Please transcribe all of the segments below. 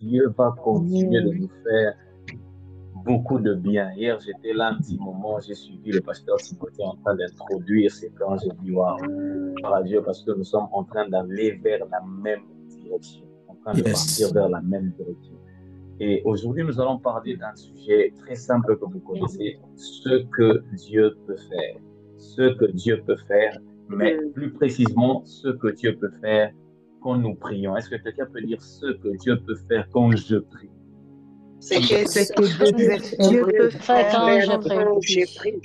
Dieu va continuer de nous faire beaucoup de bien. Hier, j'étais là un petit moment, j'ai suivi le pasteur Timothée en train d'introduire ces plans. J'ai dit, waouh, gloire à Dieu, parce que nous sommes en train d'aller vers la même direction, en train de partir Yes. vers la même direction. Et aujourd'hui, nous allons parler d'un sujet très simple que vous connaissez, ce que Dieu peut faire. Ce que Dieu peut faire, mais plus précisément, ce que Dieu peut faire quand nous prions. Est-ce que quelqu'un peut dire ce que Dieu peut faire quand je prie? C'est que Dieu peut faire quand je prie.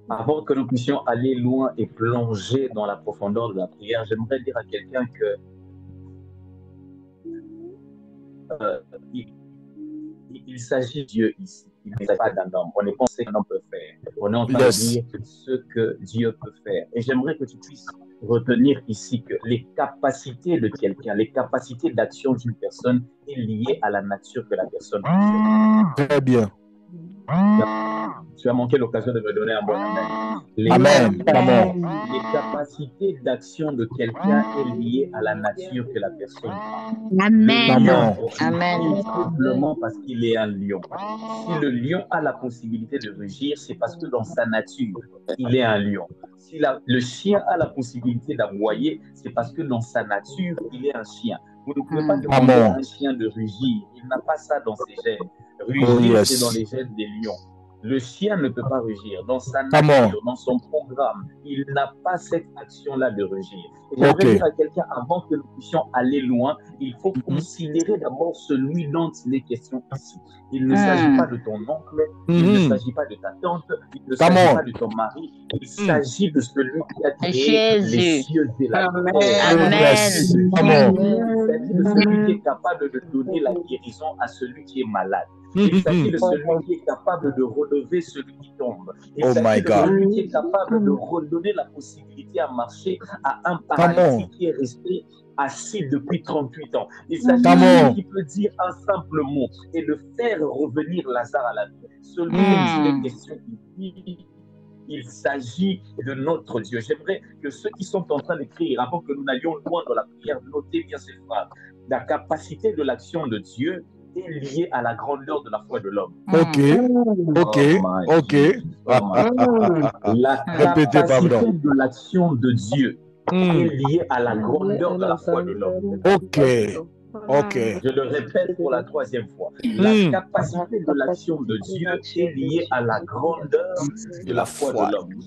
Avant que nous puissions aller loin et plonger dans la profondeur de la prière, j'aimerais dire à quelqu'un que il s'agit de Dieu ici. Il ne s'agit pas d'un homme. On n'est pas ce qu'un homme peut faire. On est en train de dire ce que Dieu peut faire. Et j'aimerais que tu puisses retenir ici que les capacités de quelqu'un, les capacités d'action d'une personne est liée à la nature que la personne possède. Très bien. Tu as manqué l'occasion de me donner un bon amen. Les capacités d'action de quelqu'un est liée à la nature que la personne a. Amen. Simplement parce qu'il est un lion. Si le lion a la possibilité de rugir, c'est parce que dans sa nature, il est un lion. Si le chien a la possibilité d'aboyer, c'est parce que dans sa nature, il est un chien. Vous ne pouvez pas demander à un chien de rugir. Il n'a pas ça dans ses gènes. Rugir, c'est dans les gènes des lions. Le chien ne peut pas rugir. Dans sa nature, dans son programme, il n'a pas cette action-là de rugir. Et j'aimerais dire à quelqu'un, avant que nous puissions aller loin, il faut considérer d'abord celui dont il est question ici. Il ne s'agit pas de ton oncle, il ne s'agit pas de ta tante, il ne s'agit pas de ton mari, il s'agit de celui qui a créé les cieux et la terre. Il s'agit de celui qui est capable de donner la guérison à celui qui est malade. Il s'agit de celui qui est capable de relever celui qui tombe. Il s'agit de celui qui est capable de redonner la possibilité à marcher à un paralytique qui est resté assis depuis 38 ans. Il s'agit de celui qui peut dire un simple mot et le faire revenir Lazare à la vie. Celui qui est question ici, il s'agit de notre Dieu. J'aimerais que ceux qui sont en train d'écrire, avant que nous n'allions loin dans la prière, notez bien ces phrases. La capacité de l'action de Dieu est liée à la grandeur de la foi de l'homme. La capacité de l'action de Dieu est liée à la grandeur de la foi de l'homme. Je le répète pour la troisième fois. La capacité de l'action de Dieu est liée à la grandeur de la foi de l'homme. Vous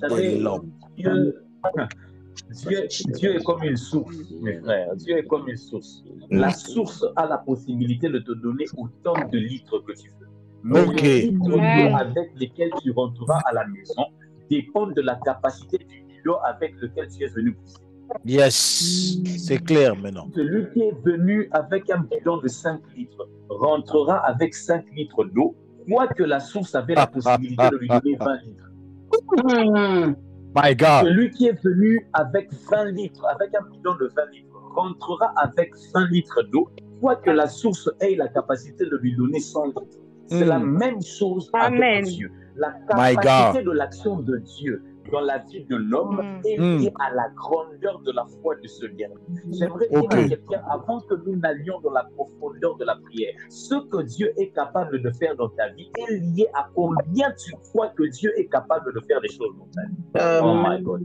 savez, Dieu est comme une source, mes frères. Dieu est comme une source. La source a la possibilité de te donner autant de litres que tu veux. Mais les litres avec lesquels tu rentreras à la maison dépendent de la capacité du bidon avec lequel tu es venu pousser. Yes, c'est clair maintenant. Celui qui est venu avec un bidon de 5 litres rentrera avec 5 litres d'eau, quoique la source avait la possibilité de lui donner 20 litres. My God. Celui qui est venu avec 20 litres, avec un bidon de 20 litres, rentrera avec 20 litres d'eau, quoique la source ait la capacité de lui donner 100 litres. C'est la même chose avec Dieu. La capacité de l'action de Dieu dans la vie de l'homme est liée à la grandeur de la foi de ce dernier. J'aimerais dire à quelqu'un, avant que nous n'allions dans la profondeur de la prière, ce que Dieu est capable de faire dans ta vie est lié à combien tu crois que Dieu est capable de faire des choses dans ta vie. Oh my God.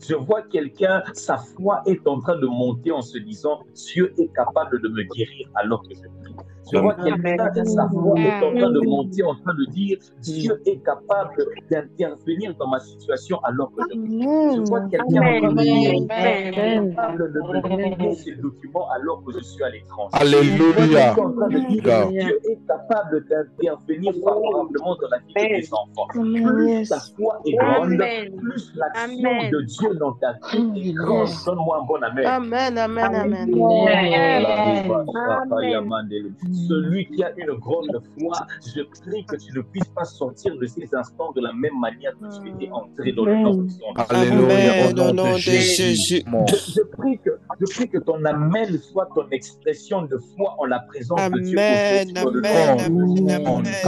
Je vois quelqu'un, sa foi est en train de monter en se disant, Dieu est capable de me guérir alors que je prie. Je vois quelqu'un, sa foi est en train de monter, en train de dire, Dieu est capable d'intervenir dans ma situation alors que je prie. Je vois quelqu'un en train de dire, Dieu est capable de me donner ces documents alors que je suis à l'étranger. Alléluia. Dieu est capable d'intervenir favorablement dans la vie de tes enfants. Plus ta foi est grande, plus l'action de Dieu dans ta vie est grande. Donne-moi un bon amen. Amen. Celui qui a une grande foi, je prie que tu ne puisses pas sortir de ces instants de la même manière que tu étais entré dans le nom de son nom. Alléluia, au nom de Jésus. Je prie que ton amen soit ton expression de foi en la présence de Dieu.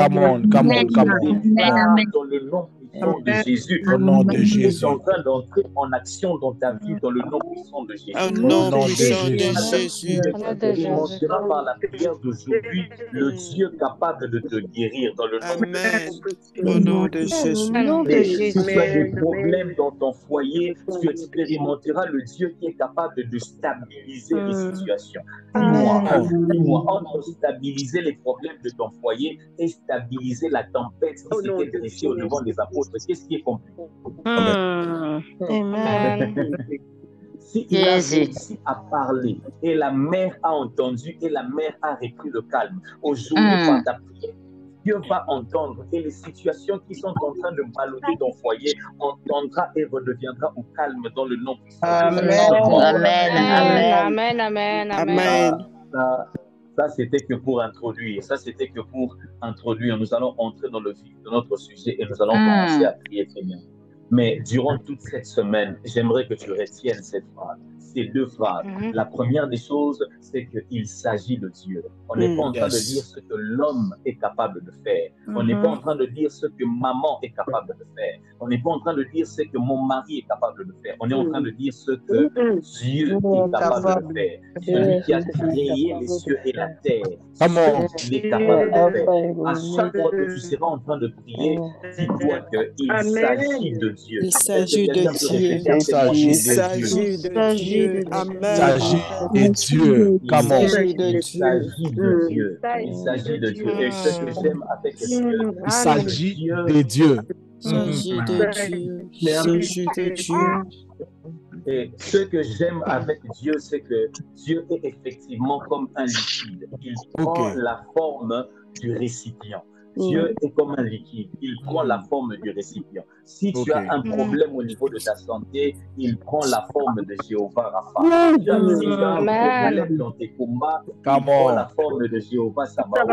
Come on. Dans le nom puissant de Jésus. Au nom de Tu es Jésus. en train d'entrer en action dans ta vie dans le nom puissant de Jésus. Au nom nom de puissant de Jésus. Jésus. Au nom de Jésus. Expérimentera par la prière d'aujourd'hui le Dieu capable de te guérir dans le nom de Amen. Jésus. Au nom de Au Jésus. nom de Et si Jésus. tu as des problèmes dans ton foyer, tu expérimenteras le Dieu qui est capable de stabiliser les situations. Dis-moi, dis-moi, entre stabiliser les problèmes de ton foyer et stabiliser la tempête qui s'était dressée au devant des apôtres, qu'est-ce qui est compliqué? Amen. Si il a réussi à parler et la mer a entendu et la mer a repris le calme, aujourd'hui par ta prière, Dieu va entendre et les situations qui sont en train de ballonner ton foyer entendra et redeviendra au calme dans le nom puissant de Jésus. Amen. Amen. Amen. Ça, c'était que pour introduire. Ça, c'était que pour introduire. Nous allons entrer dans le vif de notre sujet et nous allons commencer à prier très bien. Mais durant toute cette semaine, j'aimerais que tu retiennes cette phrase, ces deux phrases. La première des choses, c'est qu'il s'agit de Dieu. On n'est pas en train de dire ce que l'homme est capable de faire. On n'est pas en train de dire ce que maman est capable de faire. On n'est pas en train de dire ce que mon mari est capable de faire. On est en train de dire ce que Dieu est capable de faire. Celui qui a créé les cieux et la terre. Il est capable de faire. À chaque fois que tu seras en train de prier, dis-toi qu'il s'agit de Dieu. Il s'agit de Dieu. Il s'agit Il s'agit de Dieu. Il Amen. s'agit de Dieu. Il Come on. s'agit de Il Dieu. s'agit de Dieu. Il s'agit de Dieu. Et ce que j'aime avec Dieu, Il s'agit de Dieu. Il s'agit de Dieu. Il s'agit de Dieu. et ce que j'aime avec Dieu, c'est que Dieu est effectivement comme un liquide. Il prend la forme du récipient. Dieu est comme un liquide, il prend la forme du récipient. Si tu as un problème au niveau de ta santé, il prend la forme de Jéhovah Rapha. Si tu as un problème dans tes combats, il prend la forme de Jéhovah Sabaoth.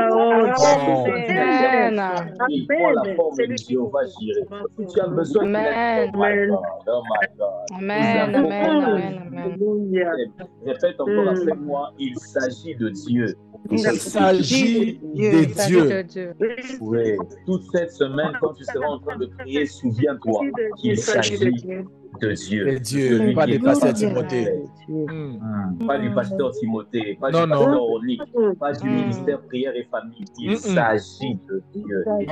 Il prend la forme de Jéhovah Jireh. Si tu as besoin de l'aide, oh my God. Répète encore après moi, il s'agit de Dieu. Il s'agit de Dieu. Oui, toute cette semaine, quand tu seras en train de prier, souviens-toi qu'il s'agit de Dieu. De Dieu, pas du pasteur Timothée. Pas du pasteur Timothée, pas du pasteur Onique, pas du ministère prière et famille. Il s'agit de Dieu. Et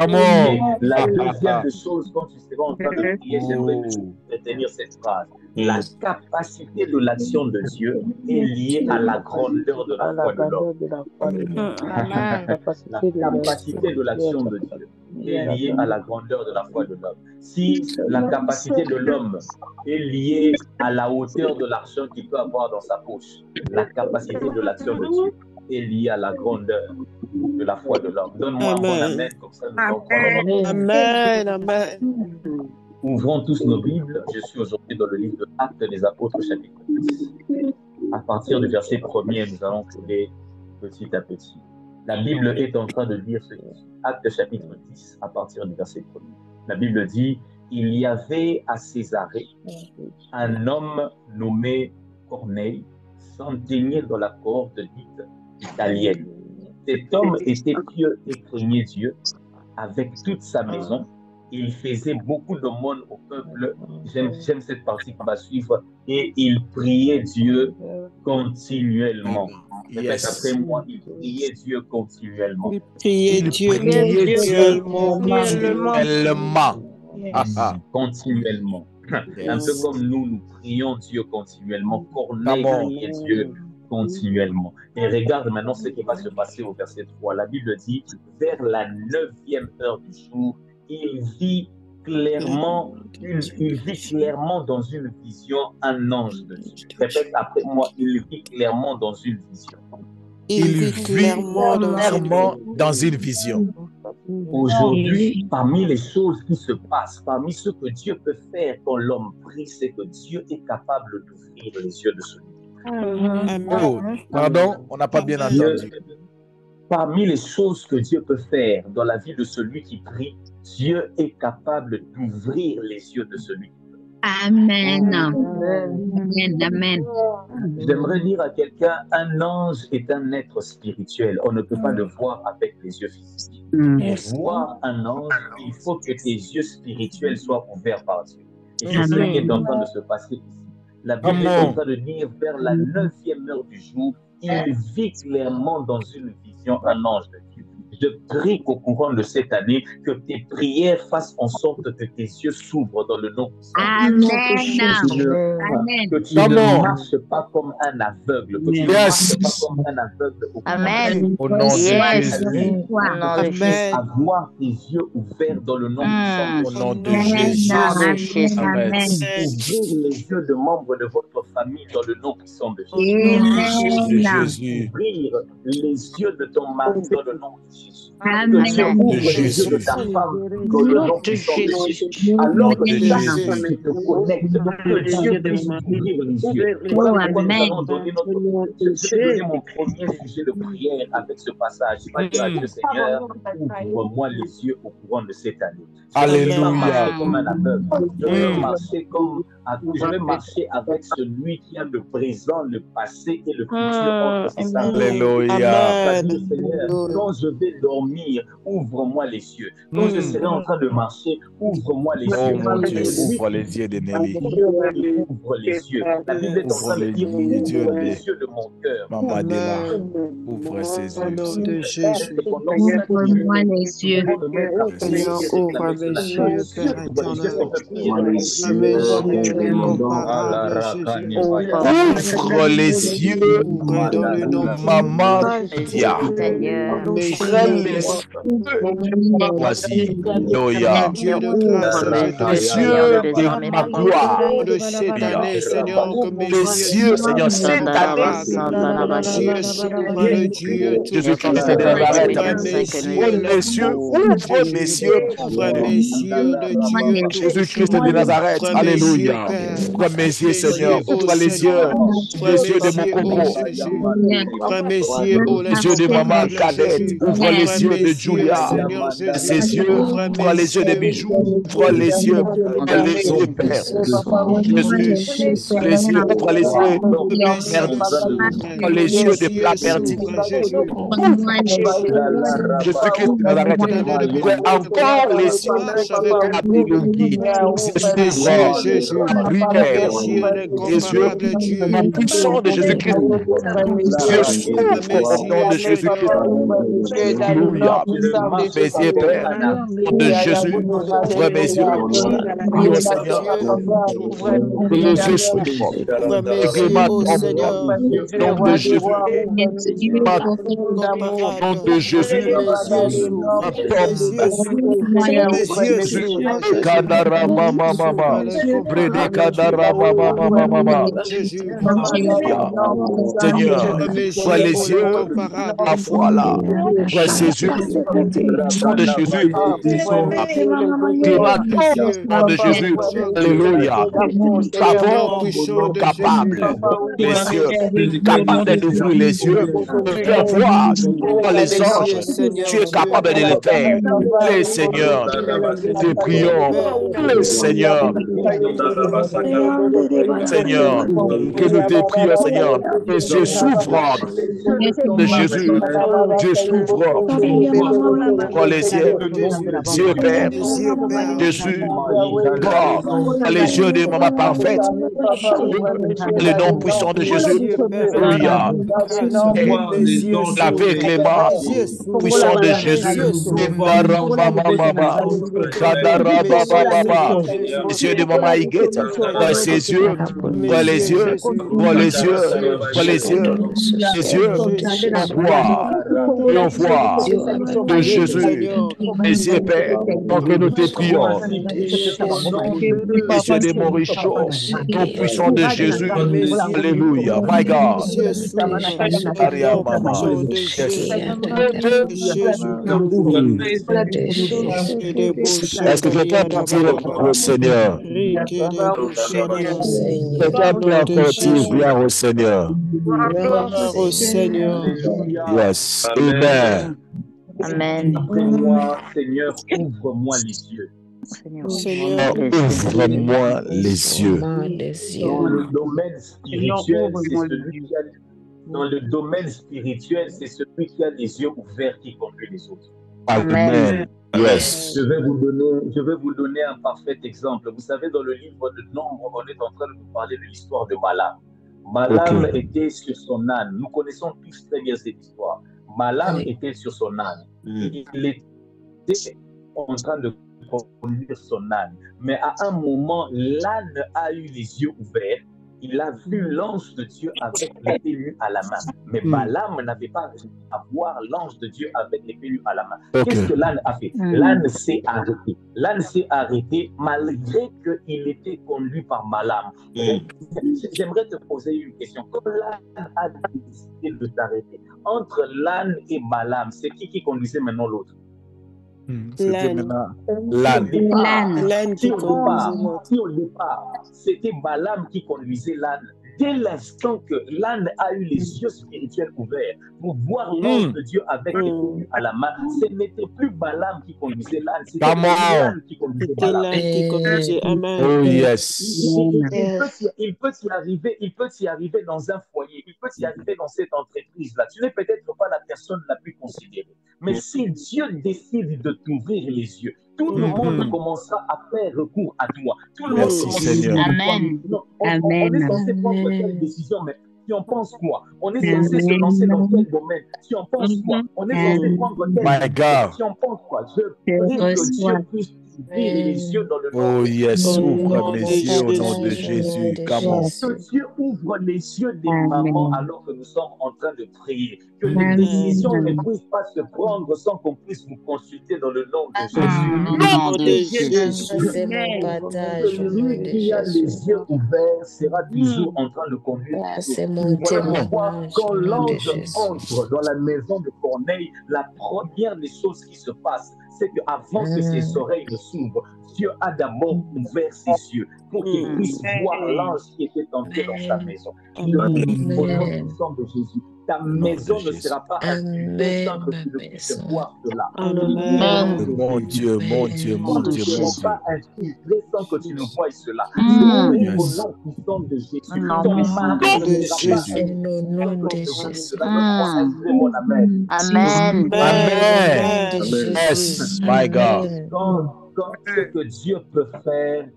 la deuxième des choses, quand tu seras en train de prier, j'aimerais que tu retenir cette phrase. La capacité de l'action de Dieu est liée à la grandeur de la foi de l'homme. La capacité de l'action de Dieu est liée à la grandeur de la foi de l'homme. Si la capacité de l'homme est liée à la hauteur de l'argent qu'il peut avoir dans sa poche, la capacité de l'action de Dieu est liée à la grandeur de la foi de l'homme. Donne-moi un bon amen, comme ça nous allons prendre. Amen, amen. Ouvrons tous nos Bibles. Je suis aujourd'hui dans le livre de Actes des Apôtres, chapitre 10. À partir du verset 1er, nous allons couler petit à petit. La Bible est en train de dire ce qui suit. Actes chapitre 10, à partir du verset 1er. La Bible dit, il y avait à Césarée un homme nommé Corneille, centenier dans la cohorte dite italienne. Cet homme était pieux et craignait Dieu avec toute sa maison. Il faisait beaucoup d'aumônes au peuple. J'aime cette partie qu'on va suivre. Et il priait Dieu continuellement. Répète après moi, il priait Dieu continuellement. Il priait Dieu Continuellement. Un peu comme nous prions Dieu continuellement. Corneille priait Dieu continuellement. Et regarde maintenant ce qui va se passer au verset 3. La Bible dit, vers la 9e heure du jour, il vit clairement dans une vision un ange de Dieu. Répète après moi, il vit clairement dans une vision. Il vit clairement dans une vision. Aujourd'hui, parmi les choses qui se passent, parmi ce que Dieu peut faire quand l'homme prie, c'est que Dieu est capable d'ouvrir les yeux de celui qui prie. Oh, pardon, on n'a pas bien entendu. Parmi les choses que Dieu peut faire dans la vie de celui qui prie, Dieu est capable d'ouvrir les yeux de celui qui prie. Amen. Amen. Amen. J'aimerais dire à quelqu'un, un ange est un être spirituel. On ne peut pas le voir avec les yeux physiques. Pour voir un ange, il faut que tes yeux spirituels soient ouverts par Dieu. Et c'est ce qui est en train de se passer ici. La Bible est en train de dire, vers la 9e heure du jour, il vit clairement dans une vision un ange de Dieu. Je prie qu'au courant de cette année, que tes prières fassent en sorte que tes yeux s'ouvrent dans le nom de Amen. Que tu ne marches pas comme un aveugle, que tu ne marches pas comme un aveugle. Amen. Au nom de Jésus. Amen. Avoir tes yeux ouverts dans le nom de Au nom de Jésus. Amen. Ouvrir les yeux de membres de votre famille dans le nom puissant de Jésus. Ouvrir les yeux de ton mari dans le nom de Jésus. Amen. Que Dieu ouvre les yeux de ta femme dans le nom puissant de Jésus. Alors que ta femme te connecte, que Dieu puisse ouvrir les yeux. Voilà pourquoi nous allons donner je vais donner mon premier sujet de prière avec ce passage. Je vais dire à Dieu, Seigneur, ouvre-moi les yeux au courant de cette année. Alléluia. Comme un aveugle. Je vais marcher avec celui qui a le présent, le passé et le futur entre ses mains. Alléluia. Seigneur, quand je vais dormir, ouvre-moi les yeux. Quand je serai en train de marcher, ouvre-moi les yeux. Oh mon Dieu, ouvre les yeux de Nelly. Ouvre les yeux. La Bible est en train de dire, ouvre les yeux de mon cœur. Maman Dela, ouvre ses yeux. De Jésus. Ouvre-moi les yeux. Seigneur, ouvre mes yeux, Père éternel. Ouvre les yeux, Maman Dia. Ouvre les yeux. Voici, Loya. Les yeux de ma gloire. Les yeux, Seigneur, cette année. Jésus-Christ de Nazareth. Ouvre mes yeux, ouvre mes yeux. Jésus-Christ de Nazareth. Alléluia. Ouvre mes yeux, Seigneur. Ouvre les yeux de mon coco. Les yeux de maman Cadette. Ouvre les yeux de Julia. Ses yeux. Ouvre les yeux de Bijoux. Ouvre les yeux. Père. Jésus. Les yeux. Ouvre les yeux. Ouvre les yeux de plat perdu. Jésus-Christ de Nazareth. Ouvre encore les yeux à Bilougui. Jésus. Prière. Les yeux. Mon puissant de Jésus-Christ. Dieu s'ouvre au nom de Jésus-Christ. Alléluia. Mes yeux, Père. Au nom de Jésus. Ouvre mes yeux. Oui, au Seigneur. Que les yeux s'ouvrent. Que ma tombe. Au nom de Jésus. Au nom de Jésus. Ma tombe. Jésus. Kadara mama mama. Brede kadara mama mama mama. Seigneur, vois les yeux, la foi là, vois ses yeux, le sang de Jésus, nom de Jésus, alléluia, savons capable, les yeux, capable d'ouvrir les yeux, de faire voir les anges, tu es capable de le faire, les Seigneur, te prions, le Seigneur, Seigneur, que nous te prions, Seigneur, les yeux s'ouvrent de Jésus, Dieu s'ouvre pour les yeux, Père, Jésus, God, les yeux de maman parfaite, le nom puissant de Jésus, Alléluia, avec les mains puissants de Jésus, les yeux de maman Iguette, dans ses yeux, dans les yeux, dans les yeux, dans les yeux, les yeux, on voit de Jésus, les yeux, Père, donc nous te prions, les yeux de Mauricio, nom puissant de Jésus, alléluia, my God, est-ce que quelqu'un peut dire au Seigneur? Quelqu'un peut encore dire gloire au Seigneur? Gloire au Seigneur. Yes. Amen. Amen. Ouvre-moi, Seigneur, ouvre-moi les yeux. Seigneur, Seigneur, ouvre-moi les yeux. ouvre-moi les Dans yeux. le domaine spirituel, c'est ouvre-moi les celui yeux. qui a dans le domaine spirituel, c'est celui qui a les yeux ouverts qui conduit les autres. Amen. Yes. Je vais vous donner un parfait exemple. Vous savez, dans le livre de Nombre, on est en train de vous parler de l'histoire de Balaam. Balaam Ok. était sur son âne. Nous connaissons tous très bien cette histoire. Balaam Oui. était sur son âne. Mm. Il était en train de conduire son âne. Mais à un moment, l'âne a eu les yeux ouverts. Il a vu l'ange de Dieu avec l'épée nue à la main. Mais Balaam n'avait pas réussi à voir l'ange de Dieu avec l'épée nue à la main. Ok. Qu'est-ce que l'âne a fait? L'âne s'est arrêté. L'âne s'est arrêté malgré qu'il était conduit par Balaam. J'aimerais te poser une question. Quand l'âne a décidé de s'arrêter, entre l'âne et Balaam, c'est qui conduisait maintenant l'autre? C'était L'âne. maintenant l'âne. L'âne qui conduisait l'autre. Si au départ, c'était Balaam qui conduisait l'âne, dès l'instant que l'âne a eu les yeux spirituels ouverts pour voir l'ange de Dieu avec l'épée nue à la main, ce n'était plus Balaam qui conduisait l'âne, c'était Come on. l'âne qui conduisait C'était Balaam. l'âne qui conduisait. Amen. Oh yes. Il peut s'y arriver dans un foyer, il peut s'y arriver dans cette entreprise-là. Tu n'es peut-être pas la personne la plus considérée. Mais si Dieu décide de t'ouvrir les yeux, tout le monde commencera à faire recours à toi. Tout le monde Merci, commencera Seigneur. à dire, Amen. non, on est censé prendre Amen. telle décision, mais si on pense quoi? On est censé se lancer dans quel domaine? Si on pense quoi? On est censé prendre quelle My décision? God. Si on pense quoi? Je prie que Dieu puisse ouvrir les yeux dans le nom Oh de yes. Au Ouvre nom mes de yeux au nom de Jésus, au nom Jésus. de Come on. Jésus. Que Dieu ouvre les yeux des mamans alors que nous sommes en train de prier. Que les Amen. décisions ne puissent pas se prendre sans qu'on puisse vous consulter dans le nom de Jésus. Au nom de Jésus. Jésus, c'est mon partage au nom Celui de qui a Jésus. les yeux ouverts sera toujours en train de conduire Ah, les c'est autres. mon Voilà pourquoi, témoignage quand au nom de l'ange Jésus. entre dans la maison de Corneille, la première des choses qui se passe, c'est qu'avant que ses oreilles ne s'ouvrent, Dieu a d'abord ouvert ses yeux pour qu'il puisse voir l'ange qui était entré dans sa maison. Je prie au nom puissant de Jésus. Ta maison ne sera pas insultée sans que tu ne puisses voir cela. Mon Dieu, mon Dieu, mon Ne Dieu, mon seront Dieu. pas insultés sans que tu ne vois cela. Je prie au nom puissant de Jésus. Ton mari De ne sera pas Jésus. insulté Au nom sans de que tu vois Jésus. cela. Donne-moi un très bon amen. Amen. Amen. Au nom de Yes, Jésus. my God. Amen. Quand ce que Dieu peut faire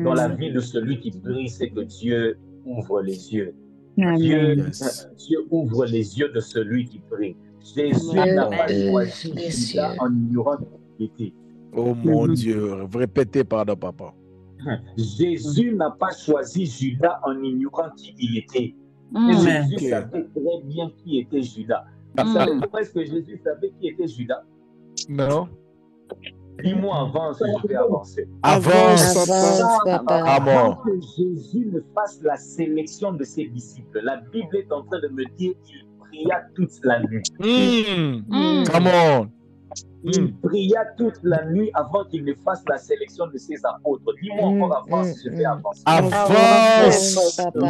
dans la vie de celui qui prie, c'est que Dieu ouvre les yeux. Dieu, Yes. Dieu ouvre les yeux de celui qui prie. Jésus Dieu n'a pas ouvre choisi les Judas yeux. en ignorant qui il était. Oh mon Dieu. Répétez, pardon, papa. Jésus n'a pas choisi Judas en ignorant qui il était. Et Jésus Ok. savait très bien qui était Judas. Vous savez comment est-ce que Jésus savait qui était Judas? Non. Dis-moi avance, je vais avancer. Avance. Avance, papa. Avant Come que Jésus ne fasse la sélection de ses disciples, la Bible est en train de me dire qu'il pria toute la nuit. on. Come on. Il pria toute la nuit avant qu'il ne fasse la sélection de ses apôtres. Dis-moi encore avance, je vais avancer. Avance. Papa.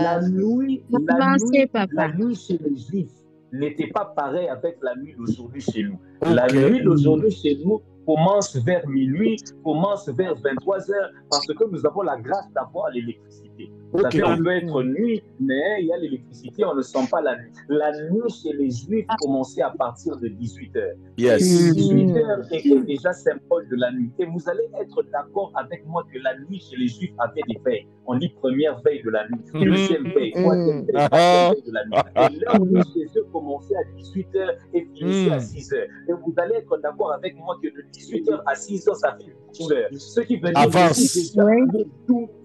Avancez, papa. La nuit chez les Juifs n'était pas pareille avec la nuit d'aujourd'hui chez nous. Ok. La nuit d'aujourd'hui chez nous commence vers minuit, commence vers 23 heures, parce que nous avons la grâce d'avoir l'électricité. Vous Ok. savez, on peut être nuit, mais il y a l'électricité, on ne sent pas la nuit. La nuit chez les Juifs commençait à partir de 18 heures. Yes. 18 heures était déjà symbole de la nuit. Et vous allez être d'accord avec moi que la nuit chez les Juifs avait des veilles. On dit première veille de la nuit, deuxième veille, troisième veille, quatrième veille de la nuit. Et l'heure de chez eux commençait à 18 heures et finissait à 6 heures. Et vous allez être d'accord avec moi que de 18 heures à 6 heures, ça fait 12 heures. Ce qui veut dire que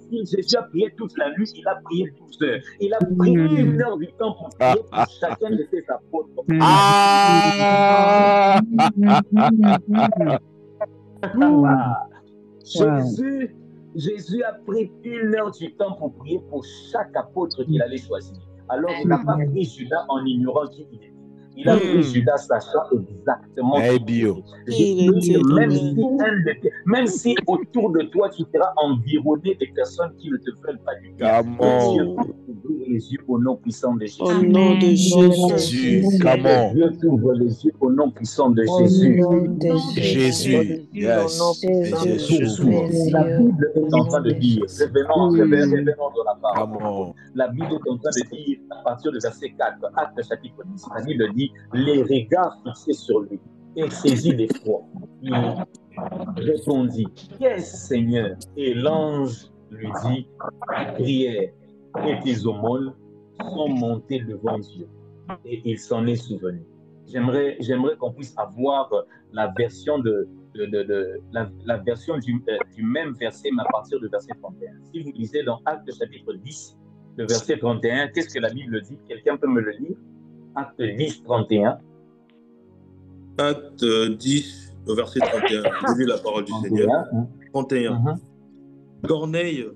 si Jésus a prié toute la nuit, il a prié 12 heures. Il a pris 1 heure du temps pour prier pour chacun de ses apôtres. Ah. Jésus a pris 1 heure du temps pour prier pour chaque apôtre qu'il allait choisir. Alors, il n'a pas pris Judas en ignorant qui il était. Il a pris Judas sachant exactement Eh qui bien. Il était même si autour de toi, tu seras environné de personnes qui ne te veulent pas du bien. Come Que Dieu on. t'ouvre les yeux au nom puissant de Jésus. Au nom de Jésus. Jésus. Come Que on. Dieu t'ouvre les yeux au nom puissant de Au Jésus. nom de Jésus. Jésus. Yes. Et Jésus, Jésus ouvre s'ouvre. les La yeux Bible est au en nom train de de dire, Jésus. revenons dans la parole. Come on. La Bible est en train de dire, à partir du verset 4, Actes chapitre 10, la Bible dit, les regards fixés sur lui et saisis d'effroi. Il répondit, qu'est-ce Seigneur? Et l'ange lui dit, ta prière et tes aumônes sont montées devant Dieu. Et il s'en est souvenu. J'aimerais qu'on puisse avoir la version la version du même verset, mais à partir du verset 31. Si vous lisez dans Actes chapitre 10, le verset 31, qu'est-ce que la Bible dit? Quelqu'un peut me le lire? Actes 10, 31. Acte 10, au verset 31. J'ai lu la parole du Seigneur. 31. Corneille,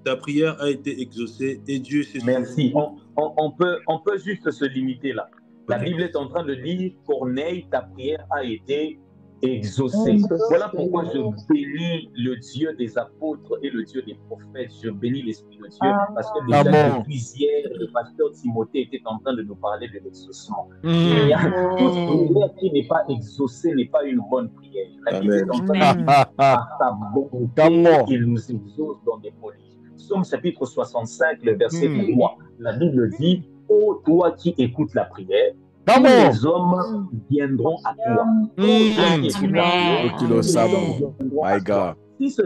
ta prière a été exaucée et Dieu s'est souvenu. Merci. On peut juste se limiter là. La Bible est en train de dire, Corneille, ta prière a été exaucée. Voilà pourquoi je bénis le Dieu des apôtres et le Dieu des prophètes. Je bénis l'Esprit de Dieu parce que déjà depuis hier, le pasteur Timothée était en train de nous parler de l'exaucement. Il y a toute prière qui n'est pas exaucée n'est pas une bonne prière. La Bible est en train de dire, par sa bonté, il nous exauce dans des prodiges. Psaume chapitre 65, le verset 3. La Bible dit, ô toi qui écoutes la prière, tous les hommes viendront à toi. My God. Si ce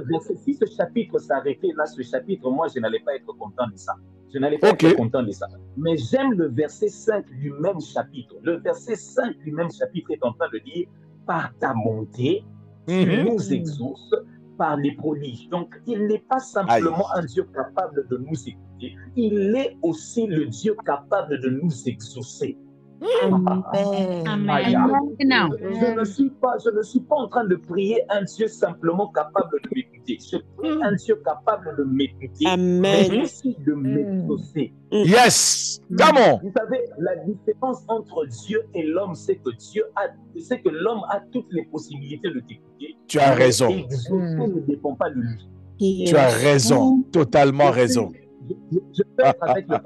chapitre s'arrêtait là, ce chapitre, moi, je n'allais pas être content de ça. Je n'allais pas être content de ça. Mais j'aime le verset 5 du même chapitre. Le verset 5 du même chapitre est en train de dire, par ta bonté, tu nous exauces par les prodiges. Donc, il n'est pas simplement un Dieu capable de nous écouter, il est aussi le Dieu capable de nous exaucer. Amen. Je ne suis pas en train de prier un Dieu simplement capable de m'écouter. Je prie un Dieu capable de m'écouter, mais aussi de m'exaucer. Yes, come on. Vous savez, la différence entre Dieu et l'homme, c'est que l'homme a toutes les possibilités de t'écouter. Tu as raison. Exaucer ne dépend pas de lui. Tu as raison, totalement raison. Je peux être avec le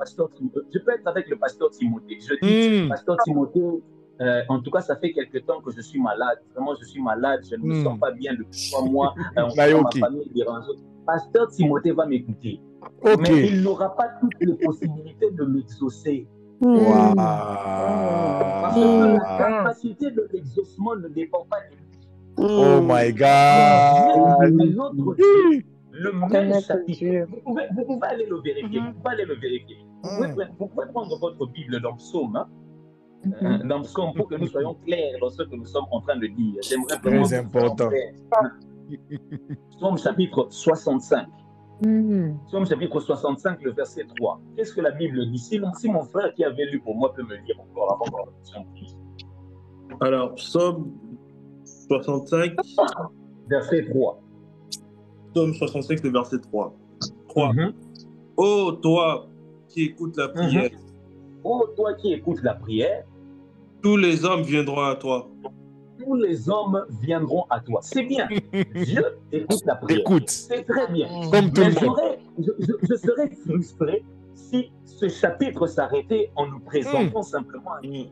pasteur Timothée. Je dis, pasteur Timothée, en tout cas, ça fait quelque temps que je suis malade. Vraiment, je suis malade. Je ne me sens pas bien depuis 3 mois. Ma famille est dérangée. Pasteur Timothée va m'écouter. Mais il n'aura pas toutes les possibilités de m'exaucer. Parce que la capacité de l'exaucement ne dépend pas de lui. Oh my God. Le même chapitre. Vous pouvez aller le vérifier. Vous pouvez prendre votre Bible dans Psaume. Dans Psaume, pour que nous soyons clairs dans ce que nous sommes en train de dire. J'aimerais vraiment très important. Psaume chapitre 65. Psaume chapitre 65, le verset 3. Qu'est-ce que la Bible dit? Si mon frère qui avait lu pour moi peut me lire encore avant la question. Alors, Psaume 65. Verset 3. Psaume 65, le verset 3. 3. Ô toi qui écoutes la prière. Ô toi qui écoutes la prière. Tous les hommes viendront à toi. Tous les hommes viendront à toi. C'est bien. Dieu écoute la prière. Écoute. C'est très bien. Comme tout le monde. Je serais frustré si ce chapitre s'arrêtait en nous présentant simplement la prière.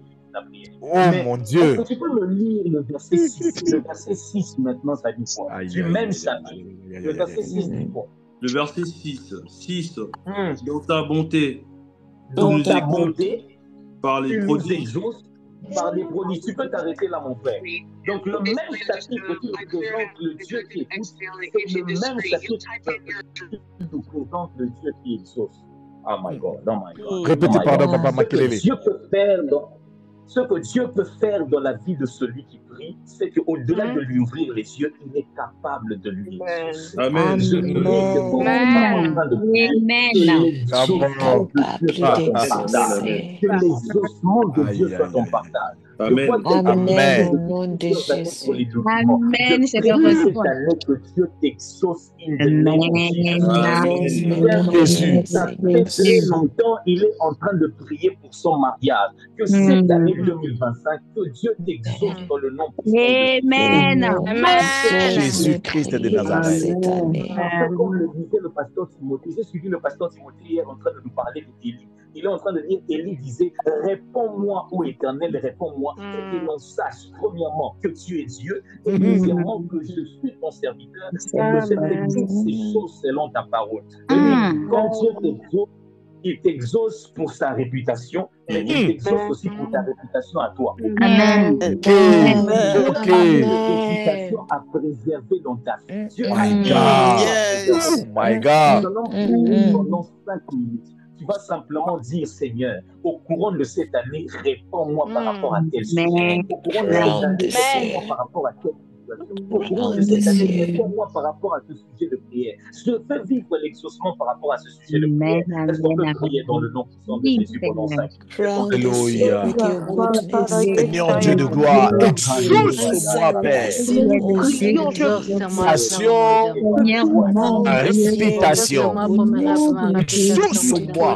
Oh mon Dieu. Tu peux me lire le verset 6. Le verset 6 maintenant, ça dit quoi? Du même chapitre. Le verset 6 dit quoi? Le verset 6. 6. Dans ta bonté. Dans ta bonté. Par les prodiges. Par les prodiges. Tu peux t'arrêter là, mon frère. Donc, le même chapitre qui nous présente le Dieu qui écoute, c'est le même chapitre qui nous présente le Dieu qui exauce. Oh my God, oh my God. Répétez, pardon, Papa Makelele. Ce que Dieu peut faire dans la vie de celui qui prie, c'est qu'au-delà de lui ouvrir les yeux, il est capable de lui exaucer. Amen. Je prie que vous êtes en train de prier que l'exaucement de Dieu soit ton partage. Que l'exaucement de Dieu soit ton partage. Amen. Amen. Amen, je le reçois. Cette année que Dieu t'exauce in the name of Jésus. Ça fait très longtemps, il est en train de prier pour son mariage. Que cette année 2025, que Dieu t'exauce dans le nom Amen. Jésus-Christ de Nazareth. Comme le disait le pasteur Timothée, j'ai suivi le pasteur Timothée hier en train de nous parler d'Élie. Il est en train de dire, Élie disait, réponds-moi, ô Éternel, réponds-moi, et que l'on sache, premièrement, que tu es Dieu, et deuxièmement, que je suis ton serviteur, et que je fais toutes ces choses selon ta parole. Quand Dieu t'exauce, il t'exauce pour sa réputation, mais il t'exauce aussi pour ta réputation à toi. Amen. Ok. Réputation à préserver dans ta vie. Dieu My God. Oh my God. Pendant 5 minutes, tu vas simplement dire, Seigneur, au courant de cette année, réponds-moi par rapport à tel sujet. Au courant de cette année, réponds-moi par rapport à telle situation. Au courant de cette année, réponds-moi par rapport à ce sujet de prière. Je fais vivre l'exaucement par rapport à ce sujet de prière. Est-ce qu'on peut prier dans le nom puissant de Jésus pendant 5 minutes? Alléluia. Seigneur Dieu de gloire, exauce-moi, Père. Ma réputation. Exauce-moi.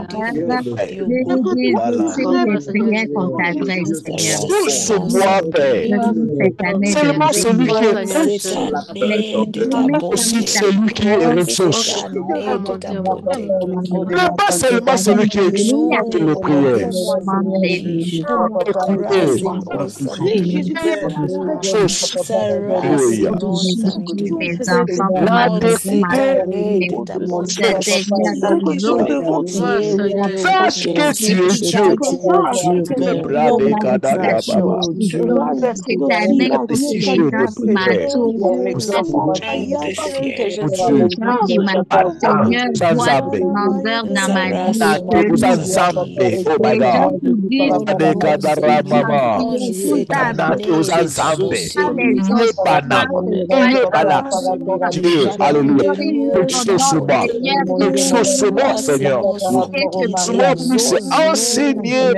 Exauce-moi, Père. Seulement celui qui est aussi celui qui est ressource. Pas seulement celui qui exauce le prière. Sache que tu es Dieu. Exauce-moi, Seigneur. Exauce-moi pour enseigner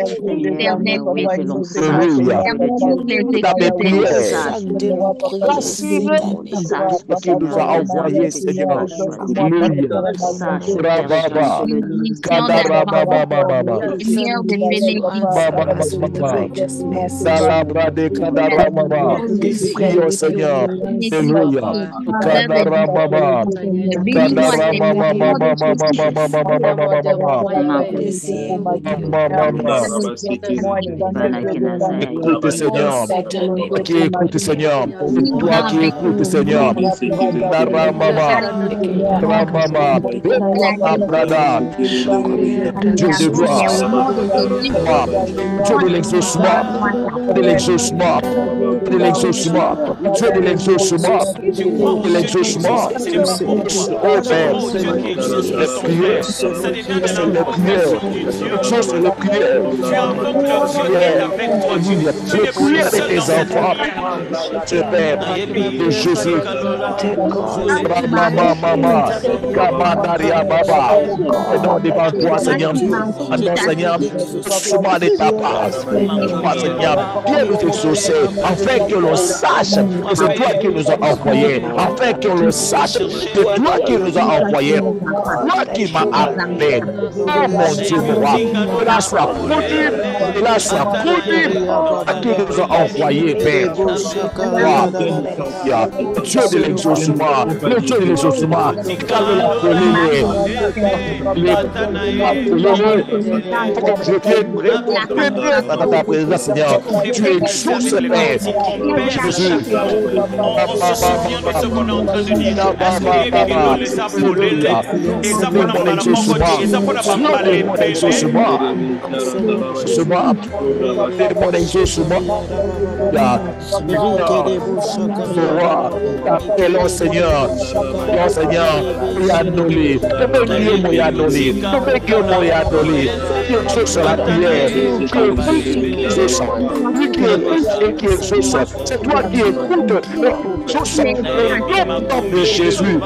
qui nous a envoyé, Seigneur. Prions, Seigneur. Alléluia. Écoute, Seigneur. Qui écoute, Seigneur. Toi qui écoutes, Seigneur. Dieu de gloire. Dieu de l'exaucement. De l'exaucement. De l'exaucement. Dieu de l'exaucement. De l'exaucement. Oh Père. Le prière. Le prière. Juste le prière. Le prière de tes enfants. Je Père de Jésus. Maman. Kamadaria Baba. Et non devant toi, Seigneur. Non, Seigneur. Souvent de ta part. Seigneur, viens nous exaucer, afin que l'on sache que c'est toi qui nous as envoyés, afin que l'on sache que c'est toi qui nous as envoyés, toi qui m'as appelé. Oh mon Dieu, moi, que là soit produit, que là soit produit, à qui nous a envoyés, Père. Dieu de l'exaucement, le Dieu de l'exaucement, calme la colère, je viens dans ta présence, Seigneur. Tu exauces, Père. Jésus. Seigneur, lui qui écoute et qui exauce. C'est toi qui écoutes et qui exauce. Au nom de Jésus.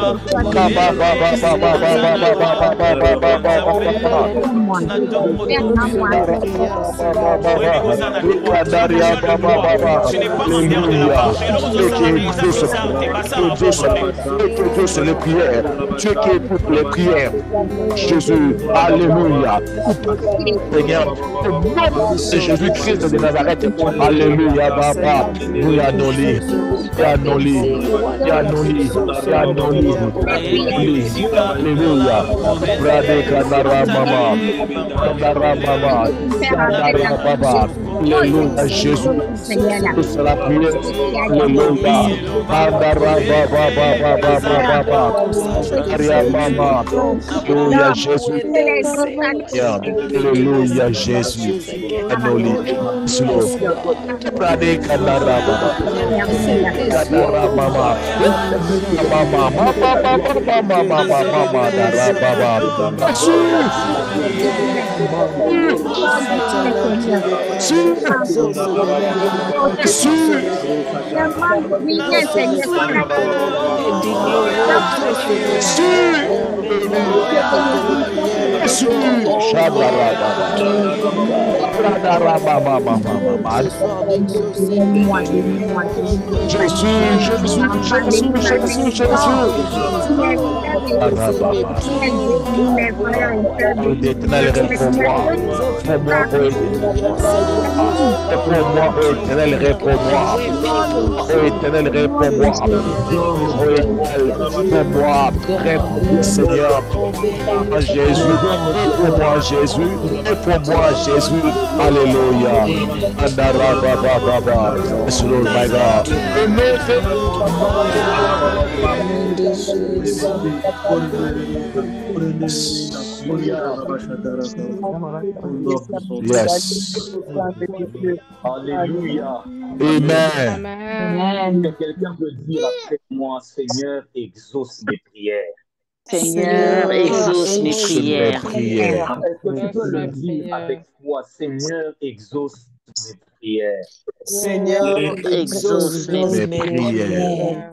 Les prières, Dieu qui écoute les prières, Jésus, alléluia. Seigneur, au nom de Jésus-Christ de Nazareth, alléluia, Papa, nous l'annulons, alléluia. Brade Kanara Mama, alléluia, Jésus, c'est la prière, alléluia, alléluia, Jésus, alléluia, Jésus, L'éternel réponds-moi, éternel réponds-moi, éternel réponds-moi, réponds-moi, Seigneur, Jésus, réponds-moi, Jésus, réponds-moi, Jésus, alléluia, yes, Lord my God, yes, Alléluia. Amen. Que quelqu'un peut dire après moi, Seigneur, exauce mes prières. Seigneur, exauce mes prières. Est-ce que tu peux le dire avec foi, Seigneur, exauce mes prières. Seigneur, exauce mes prières.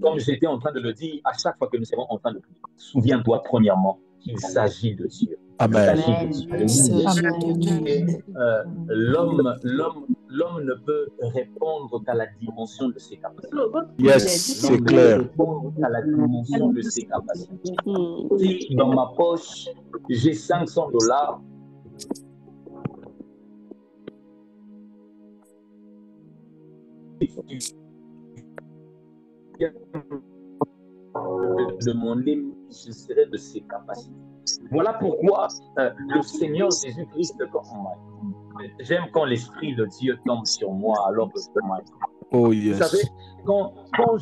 Comme j'étais en train de le dire, à chaque fois que nous sommes en train de prier, souviens-toi premièrement qu'il s'agit de Dieu. Amen. L'homme ne peut répondre qu'à la dimension de ses capacités. Yes, c'est clair. À la dimension de ses capacités. Si dans ma poche, j'ai $500, demander, je serai de ses capacités. Voilà pourquoi le Seigneur Jésus-Christ, j'aime quand l'Esprit de Dieu tombe sur moi alors que oh, yes. Vous savez, quand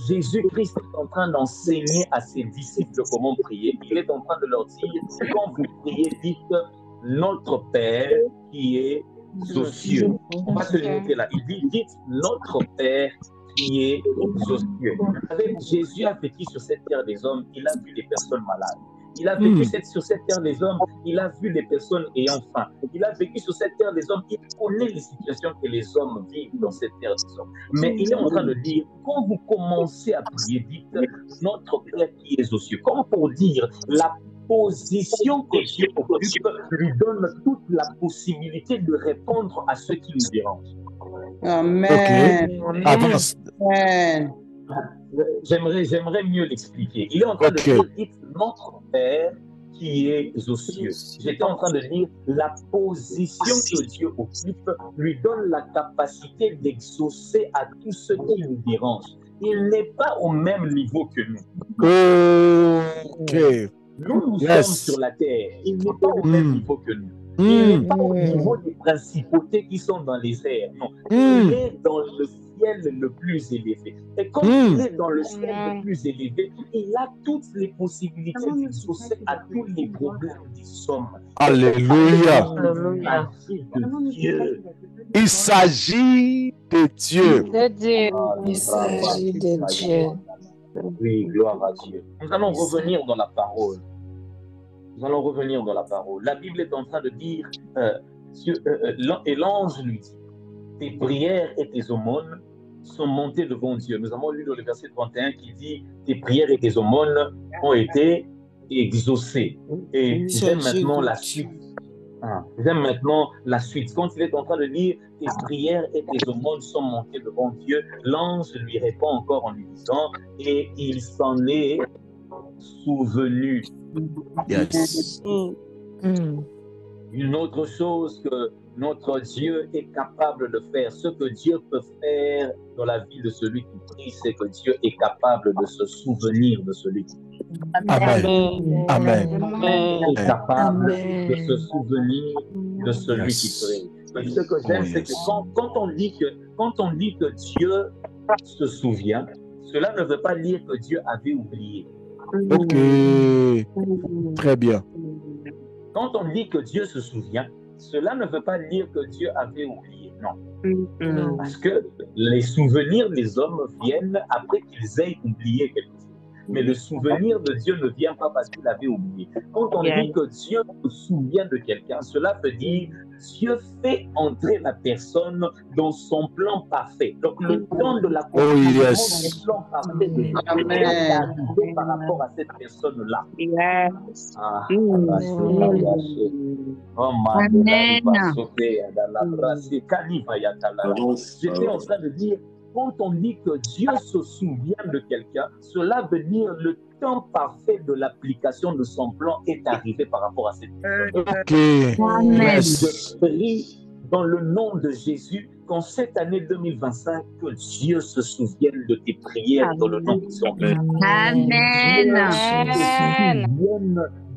Jésus-Christ est en train d'enseigner à ses disciples comment prier, il est en train de leur dire, quand vous priez, dites notre Père qui est aux cieux. On va se limiter là. Il dit, dites notre Père qui est aux cieux. Jésus a vécu sur cette terre des hommes, il a vu les personnes malades. Il a vécu sur cette terre des hommes, il a vu les personnes ayant faim. Il a vécu sur cette terre des hommes, il connaît les situations que les hommes vivent dans cette terre des hommes. Mais il est en train de dire, quand vous commencez à prier, dites notre Père qui est aux cieux. Comme pour dire, la position que Dieu occupe lui donne toute la possibilité de répondre à ce qui nous dérange. Amen. Ok, avance. Amen. J'aimerais mieux l'expliquer. Il est en train de dire, dites notre Père qui est aux cieux. J'étais en train de dire, la position que Dieu occupe lui donne la capacité d'exaucer à tous ceux qui nous dérangent. Il n'est pas au même niveau que nous. Ok. Nous sommes sur la terre. Il n'est pas au même niveau que nous. Il n'est pas au niveau des principautés qui sont dans les airs. Non. Il est dans le ciel le plus élevé. Et comme il est dans le ciel le plus élevé, il a toutes les possibilités d'exaucer à tous les problèmes des hommes. Alléluia. Il s'agit de Dieu. Il s'agit de Dieu. Oui, gloire à Dieu. Nous allons revenir dans la parole. Nous allons revenir dans la parole. La Bible est en train de dire Et l'ange lui dit, tes prières et tes aumônes sont montées devant Dieu. Nous avons lu dans le verset 31 qui dit, tes prières et tes aumônes ont été exaucées. Et j'aime maintenant la suite. J'aime maintenant la suite. Quand il est en train de dire tes prières et tes aumônes sont montées devant Dieu, l'ange lui répond encore en lui disant et il s'en est souvenu. Yes. Une autre chose que notre Dieu est capable de faire, ce que Dieu peut faire dans la vie de celui qui prie, c'est que Dieu est capable de se souvenir de celui qui prie. Amen. Amen. Il est capable de se souvenir de celui qui prie. Mais ce que j'aime, c'est que quand on dit que Dieu se souvient, cela ne veut pas dire que Dieu avait oublié. Ok. Très bien. Quand on dit que Dieu se souvient, cela ne veut pas dire que Dieu avait oublié. Non. Parce que les souvenirs des hommes viennent après qu'ils aient oublié quelque chose. Mais le souvenir de Dieu ne vient pas parce qu'il avait oublié. Quand on dit que Dieu se souvient de quelqu'un, cela veut dire Dieu fait entrer la personne dans son plan parfait. Donc le temps de la construction du plan parfait de Dieu est arrivé par rapport à cette personne-là. J'étais en train de dire, quand on dit que Dieu se souvient de quelqu'un, cela veut dire le temps parfait de l'application de son plan est arrivé par rapport à cette personne. Je prie dans le nom de Jésus qu'en cette année 2025, que Dieu se souvienne de tes prières dans le nom de son Dieu. Amen.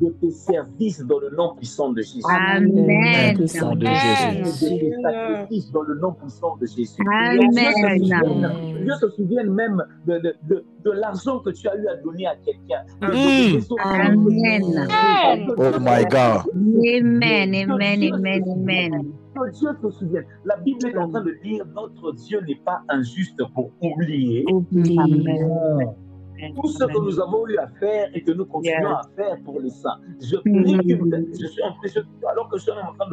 De tes services dans le nom puissant de Jésus. Amen. De tes sacrifices dans le nom puissant de Jésus. Amen. Dieu se souvienne même de l'argent que tu as eu à donner à quelqu'un. Amen. Oh my God. Amen. Amen. Amen. Amen. Que Dieu se souvienne. La Bible est en train de dire notre Dieu n'est pas injuste pour oublier. Tout ce que nous avons eu à faire et que nous continuons à faire pour les saints. Je prie alors que je suis en train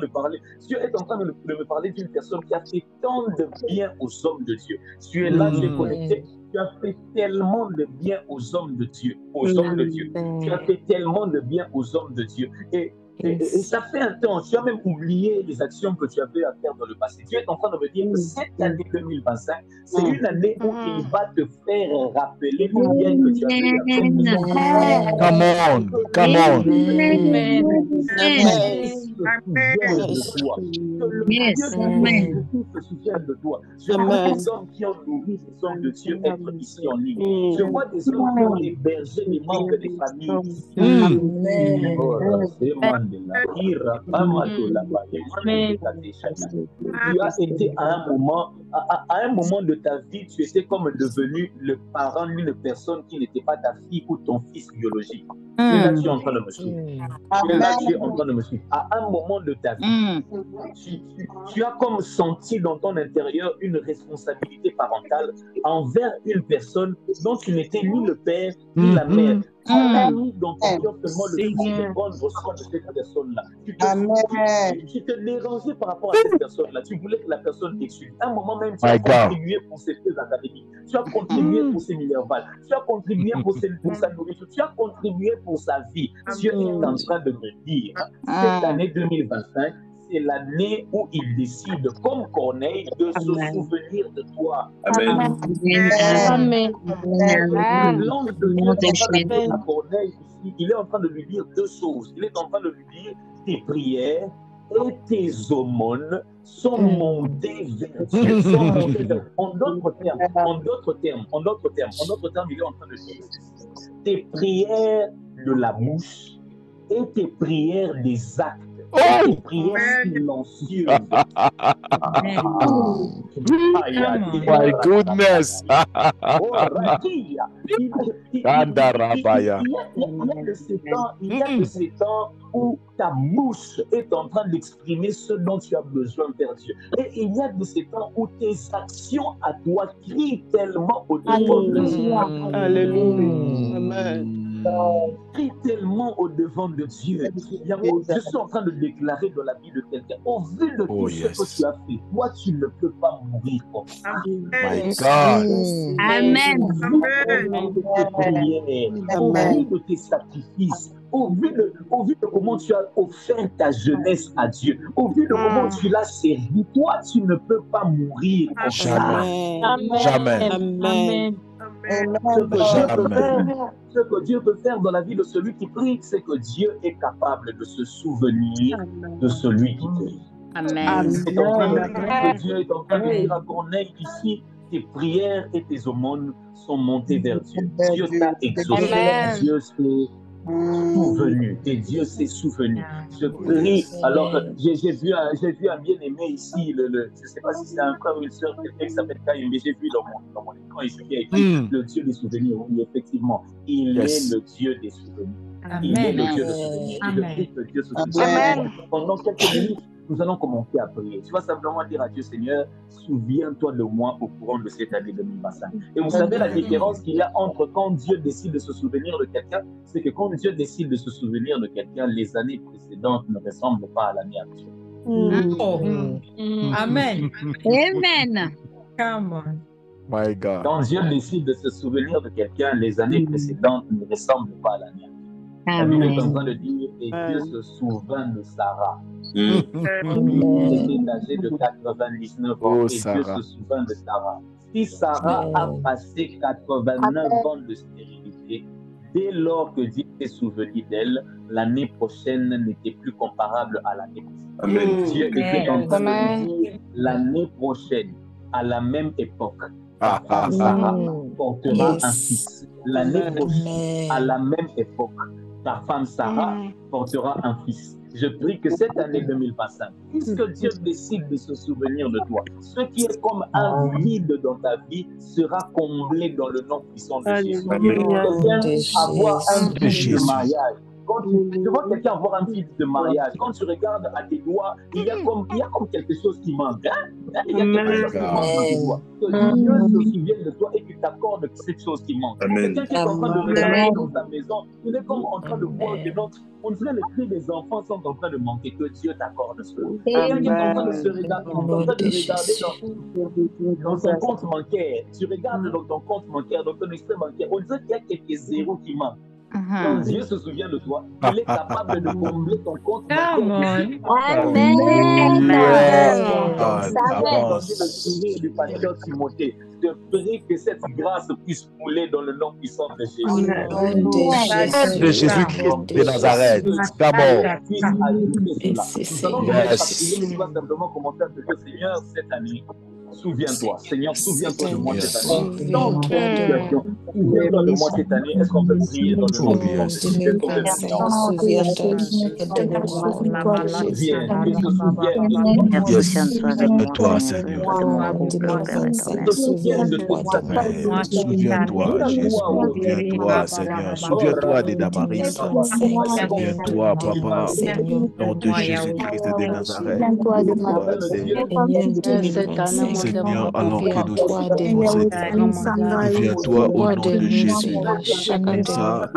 de parler, Dieu est en train de me parler d'une personne qui a fait tant de bien aux hommes de Dieu. Tu es là, tu es connecté. Tu as fait tellement de bien aux hommes de Dieu. Tu as fait tellement de bien aux hommes de Dieu. Et ça fait un temps, tu as même oublié les actions que tu avais à faire dans le passé. Dieu est en train de me dire que cette année 2025, c'est une année où il va te faire rappeler les biens que tu as fait. Come on. De toi. Je vois des hommes qui ont nourri les hommes de Dieu être ici en ligne. Je vois des hommes qui ont hébergé les membres des familles ici. Tu as été à un moment de ta vie, tu étais comme devenu le parent d'une personne qui n'était pas ta fille ou ton fils biologique. Et là, tu es en train de me suivre. À un moment de ta vie, tu as comme senti dans ton intérieur une responsabilité parentale envers une personne dont tu n'étais ni le père ni la mère. Tu as mis dans ton cœur seulement le souci de prendre soin de cette personne-là. Tu te dérangeais par rapport à cette personne-là. Tu voulais que la personne t'excuse. À un moment même, tu as contribué pour ses thèses académiques. Tu as contribué pour ses minervales. Tu as contribué pour sa nourriture. Tu as contribué pour sa vie. Dieu est en train de me dire, cette année 2025, c'est l'année où il décide, comme Corneille, de se souvenir de toi. Amen. L'ange de Dieu est en train de dire à Corneille ici, il est en train de lui dire deux choses. Il est en train de lui dire tes prières et tes aumônes sont montées vers Dieu. En d'autres termes, il est en train de dire tes prières de la bouche et tes prières des actes. Tes prières silencieuses. My goodness. Il y a de ces temps où ta bouche est en train d'exprimer ce dont tu as besoin vers Dieu. Et il y a de ces temps où tes actions à toi crient tellement au-devant de Dieu. Alléluia. Amen. Crie tellement au devant de Dieu. Je suis en train de déclarer dans la vie de quelqu'un, au vu de tout ce que tu as fait, toi, tu ne peux pas mourir comme ça. My God. Amen. Au vu de tes sacrifices, au vu de comment tu as offert ta jeunesse à Dieu, au vu de comment tu l'as servi, toi, tu ne peux pas mourir comme ça. Jamais. Amen. Ce que Dieu peut faire dans la vie de celui qui prie, c'est que Dieu est capable de se souvenir de celui qui prie. Amen. Dieu est en train de dire à Corneille ici, tes prières et tes aumônes sont montées vers Dieu. Dieu t'a exaucé. Dieu s'est souvenu. Et Dieu s'est souvenu. Je prie. Alors, j'ai vu un bien-aimé ici. Je ne sais pas si c'est un frère ou une soeur, quelqu'un qui s'appelle Kaïm, mais j'ai vu dans mon écran ici, il y a écrit le Dieu des souvenirs. Oui, effectivement, il est le Dieu des souvenirs. Il est le Dieu des souvenirs. Je prie que Dieu se souvienne. Pendant quelques minutes, nous allons commencer à prier. Tu vas simplement dire à Dieu, Seigneur, souviens-toi de moi au courant de cette année 2025. Et vous savez la différence qu'il y a entre quand Dieu décide de se souvenir de quelqu'un, c'est que quand Dieu décide de se souvenir de quelqu'un, les années précédentes ne ressemblent pas à l'année actuelle. Amen. Amen. Come on. My God. Quand Dieu décide de se souvenir de quelqu'un, les années précédentes ne ressemblent pas à l'année actuelle. La Bible est en train de dire, et Dieu se souvint de Sarah. Elle était âgée de 99 ans, et Dieu se souvint de Sarah. Si Sarah a passé 89 ans de stérilité, dès lors que Dieu s'est souvenu d'elle, l'année prochaine n'était plus comparable à l'année précédente. Dieu était en train de dire, l'année prochaine, à la même époque, Sarah portera un fils. L'année prochaine, à la même époque, ta femme Sarah portera un fils. Je prie que cette année 2025, puisque Dieu décide de se souvenir de toi, ce qui est comme un vide dans ta vie sera comblé dans le nom puissant de Jésus. Quelqu'un avoir un fils de mariage. Quand tu vois quelqu'un avoir un fils de mariage, quand tu regardes à tes doigts, il y a comme quelque chose qui manque. Il y a quelque chose qui manque dans tes doigts. Que Dieu se souvienne de toi et qu'il t'accorde cette chose qui manque. Quelqu'un qui est en train de regarder dans ta maison, il est comme en train de voir que on dirait les cris des enfants sont en train de manquer, que Dieu t'accorde cela. Quelqu'un qui est en train de se regarder, dans son compte bancaire. Tu regardes dans ton compte bancaire, dans ton extrait bancaire, on dirait qu'il y a quelques zéros qui manquent. Quand Dieu se souvient de toi, il est capable de combler ton compte. Amen. Du pasteur Timothée, je prie que cette grâce puisse couler dans le nom puissant de Jésus. De Jésus-Christ de Nazareth. D'abord. Nous allons simplement commencer à te dire, Seigneur, cette année, souviens-toi. Seigneur, souviens-toi de moi cette année. Dans quelle situation, souviens-toi de moi cette année. Est-ce qu'on peut prier dans le nom de Jésus? Souviens-toi, Seigneur. Souviens-toi, Jésus. Souviens-toi, Seigneur. Souviens-toi des Damaris. Souviens-toi, Papa, au nom de Jésus-Christ de Nazareth. Seigneur, alors que nous souviens-toi au nom de Jésus. Kanissa,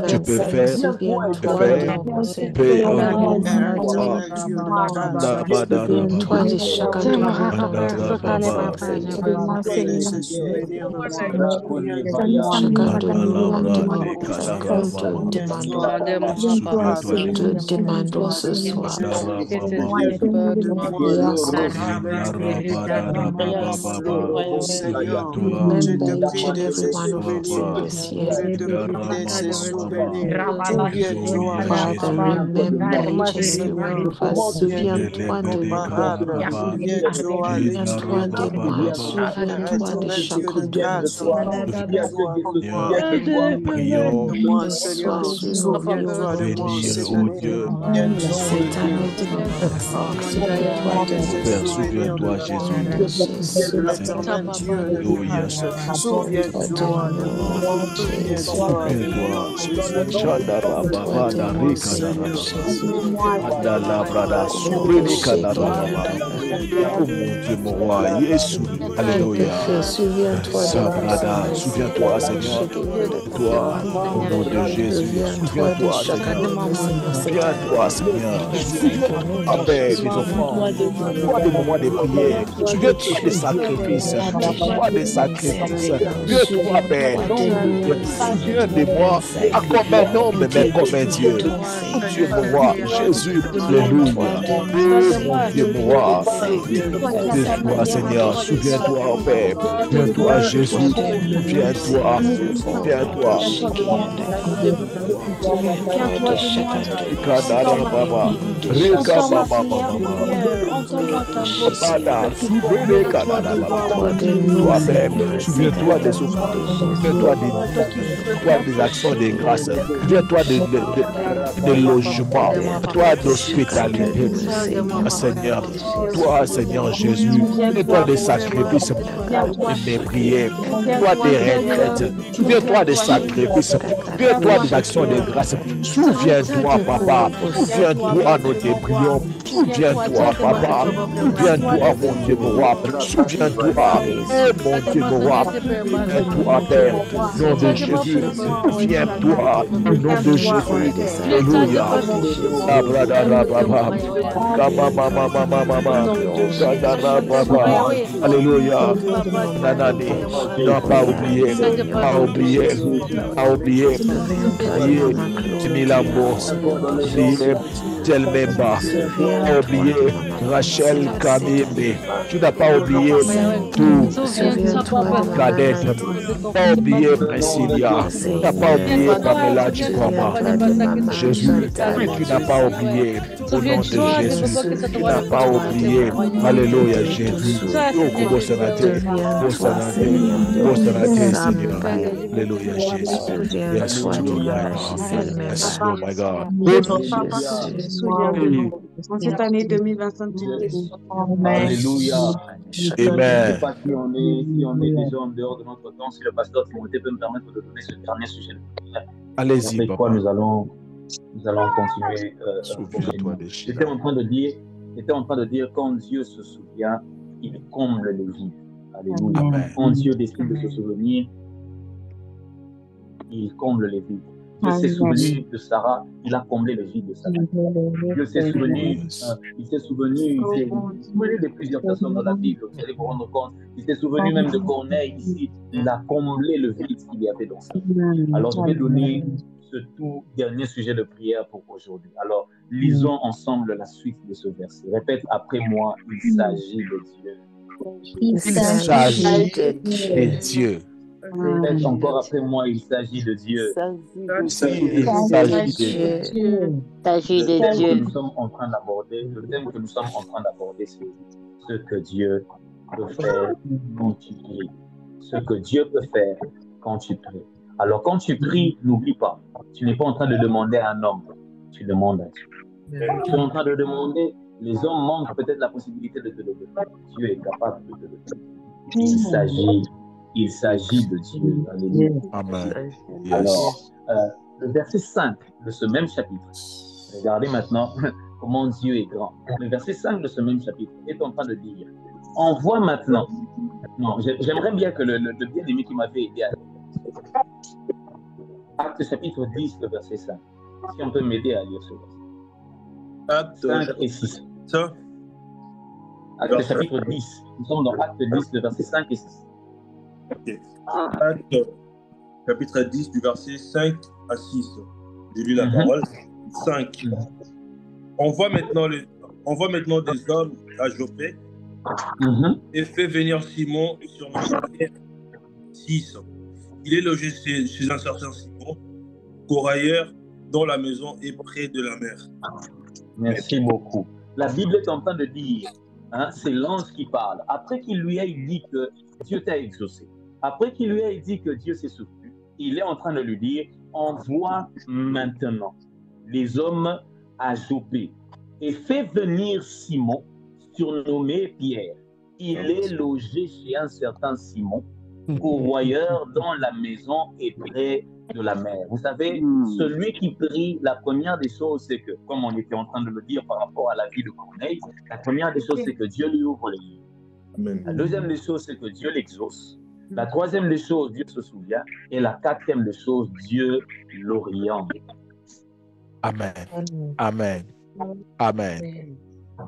tu peux faire, Père, souviens-toi, Jésus. Alléluia. Souviens-toi, oh mon Dieu, mon roi, Jésus. Alléluia. Souviens-toi, Seigneur. Toi, au nom de Jésus. Souviens-toi, Seigneur. Souviens-toi, Seigneur. Après mes enfants, toi des moments de prière. Souviens-toi des sacrifices. Toi des sacrifices. Souviens-toi, Père. Souviens de moi. À comme un homme, mais comme un Dieu. Oh Dieu, mon roi. Jésus, alléluia. Oh mon Dieu, mon roi. Souviens-toi, Seigneur. Souviens-toi, Père. Souviens-toi, Jésus. Souviens-toi. Souviens-toi. Souviens-toi des souffrances, souviens-toi des actions de grâce, souviens-toi des logements, toi d'hospitalité, Seigneur, toi Seigneur Jésus, souviens-toi des sacrifices, des prières, toi des retraites, souviens-toi des sacrifices, souviens-toi des actions de grâce, souviens-toi Papa, souviens-toi nous te prions, souviens-toi Papa, souviens-toi mon Dieu mon roi, souviens-toi, mon Dieu mon roi, souviens-toi Père, au nom de Jésus, souviens-toi, au nom de Jésus, alléluia, alléluia, nanani, non pas oublier, pas oublier, Timilambo, oublier Telmemba, pas oublier Rachel Kamimbe, tu n'as pas oublié tout, Cadette, pas oublié Priscilla, tu n'as pas oublié Pamela Chikoma, Jésus, tu n'as pas oublié, au nom de Jésus, tu n'as pas oublié, alléluia Jésus, beau Seigneur, Seigneur, alléluia Jésus, yes, oh my God. En cette année 2025, Alléluia. Amen. Je ne sais pas si on est déjà en dehors de notre temps, si le pasteur Timothée peut me permettre de donner ce dernier sujet de prière. Allez-y, après quoi nous allons continuer. J'étais en train de dire quand Dieu se souvient, il comble les vides. Alléluia. Amen. Quand Dieu décide de se souvenir, il comble les vides. Dieu s'est souvenu de Sarah, il a comblé le vide de Sarah. Dieu s'est souvenu, il s'est souvenu de plusieurs personnes dans la Bible, vous allez vous rendre compte. Il s'est souvenu même de Corneille ici, il a comblé le vide qu'il y avait dans sa vie. Alors je vais donner ce tout dernier sujet de prière pour aujourd'hui. Alors lisons ensemble la suite de ce verset. Répète après moi, il s'agit de Dieu. Il s'agit de Dieu. Répète encore après moi, il s'agit de Dieu. Il s'agit de Dieu. Le thème que nous sommes en train d'aborder, c'est ce que Dieu peut faire quand tu pries. Ce que Dieu peut faire quand tu pries. Alors quand tu pries, n'oublie pas, tu n'es pas en train de demander à un homme, tu demandes à Dieu. Tu es en train de demander, les hommes manquent peut-être la possibilité de te le donner. Dieu est capable de te le donner. Il s'agit de Dieu. Alléluia. Amen. Yes. Alors, le verset 5 de ce même chapitre, regardez maintenant comment Dieu est grand. Le verset 5 de ce même chapitre est en train de dire, envoie maintenant. Non, j'aimerais bien que le bien-aimé qui m'avait aidé à Acte chapitre 10, le verset 5. Si on peut m'aider à lire ce verset. Acte 5 et 6. Ça? Acte chapitre 10. Nous sommes dans Acte 10, le verset 5 et 6. Okay. Acte chapitre 10 du verset 5 à 6. J'ai lu la parole. 5. On voit maintenant des hommes à Joppé et fait venir Simon sur le 6. Il est logé chez un certain Simon, corailleur, dont la maison est près de la mer. Merci beaucoup. La Bible est en train de dire, c'est l'ange qui parle. Après qu'il lui ait dit que Dieu t'a exaucé, après qu'il lui ait dit que Dieu s'est souvenu, il est en train de lui dire, envoie maintenant les hommes à Joppé et fais venir Simon, surnommé Pierre. Il est logé chez un certain Simon, pourvoyeur dont la maison est près de la mer. Vous savez, celui qui prie, la première des choses, c'est que, comme on était en train de le dire par rapport à la vie de Corneille, la première des choses, c'est que Dieu lui ouvre les yeux. Amen. La deuxième des choses, c'est que Dieu l'exauce. La troisième des choses, Dieu se souvient. Et la quatrième des choses, Dieu l'oriente. Amen. Amen. Amen.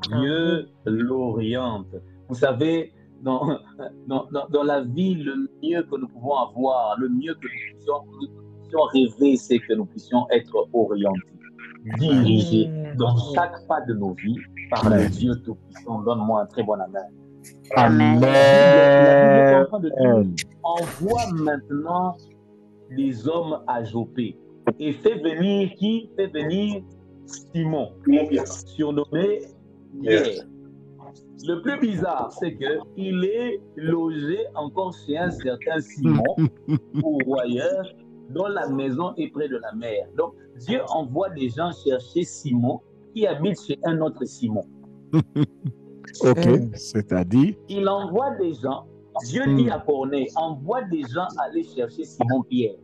Dieu l'oriente. Vous savez, dans la vie, le mieux que nous pouvons avoir, le mieux que nous puissions rêver, c'est que nous puissions être orientés, dirigés dans chaque pas de nos vies par le Dieu Tout-Puissant. Donne-moi un très bon amen. Amen. La Bible est en train de dire, envoie maintenant les hommes à Jopé et fais venir qui? Fais venir Simon, surnommé Pierre. Le plus bizarre, c'est qu'il est logé encore chez un certain Simon, pourvoyeur, dont la maison est près de la mer. Donc, Dieu envoie des gens chercher Simon, qui habite chez un autre Simon. Ok, c'est-à-dire? Il envoie des gens, Dieu dit à Corneille, envoie des gens aller chercher Simon Pierre.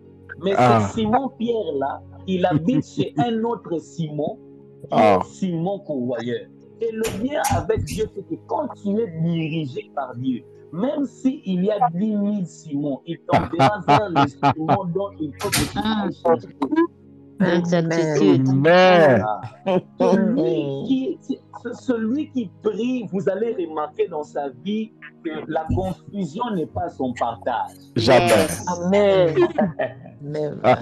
Mais ce Simon Pierre-là, il habite chez un autre Simon, qui est Simon pourvoyeur. Et le bien avec Dieu, c'est que quand tu es dirigé par Dieu, même s'il y a 10 000 Simon, il t'enverra vers le Simon dont il faut que tu ailles chercher. Exactitude. Celui qui prie, vous allez remarquer dans sa vie que la confusion n'est pas son partage. Jamais. Amen.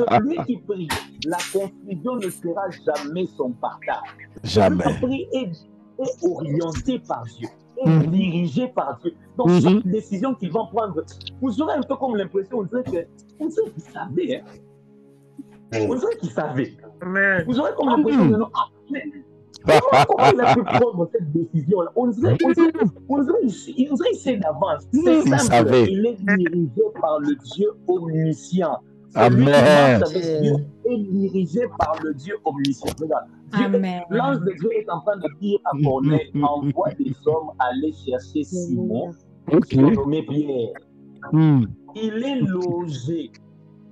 Celui qui prie, la confusion ne sera jamais son partage. Jamais. Celui qui prie est orienté par Dieu, est dirigé par Dieu. Donc, chaque décision qu'ils vont prendre, vous aurez un peu comme l'impression, on dirait qu'ils savaient. Hein? On dirait qu'ils savaient. Vous aurez comme l'impression que non. Comment il a pu prendre cette décision-là? On dirait qu'il sait d'avance. C'est simple. Il est dirigé par le Dieu omniscient. Celui qui marche avec Dieu est dirigé par le Dieu omniscient. Regarde, l'ange de Dieu est en train de dire à Corneille, envoie des hommes aller chercher Simon, surnommé Pierre. Il est logé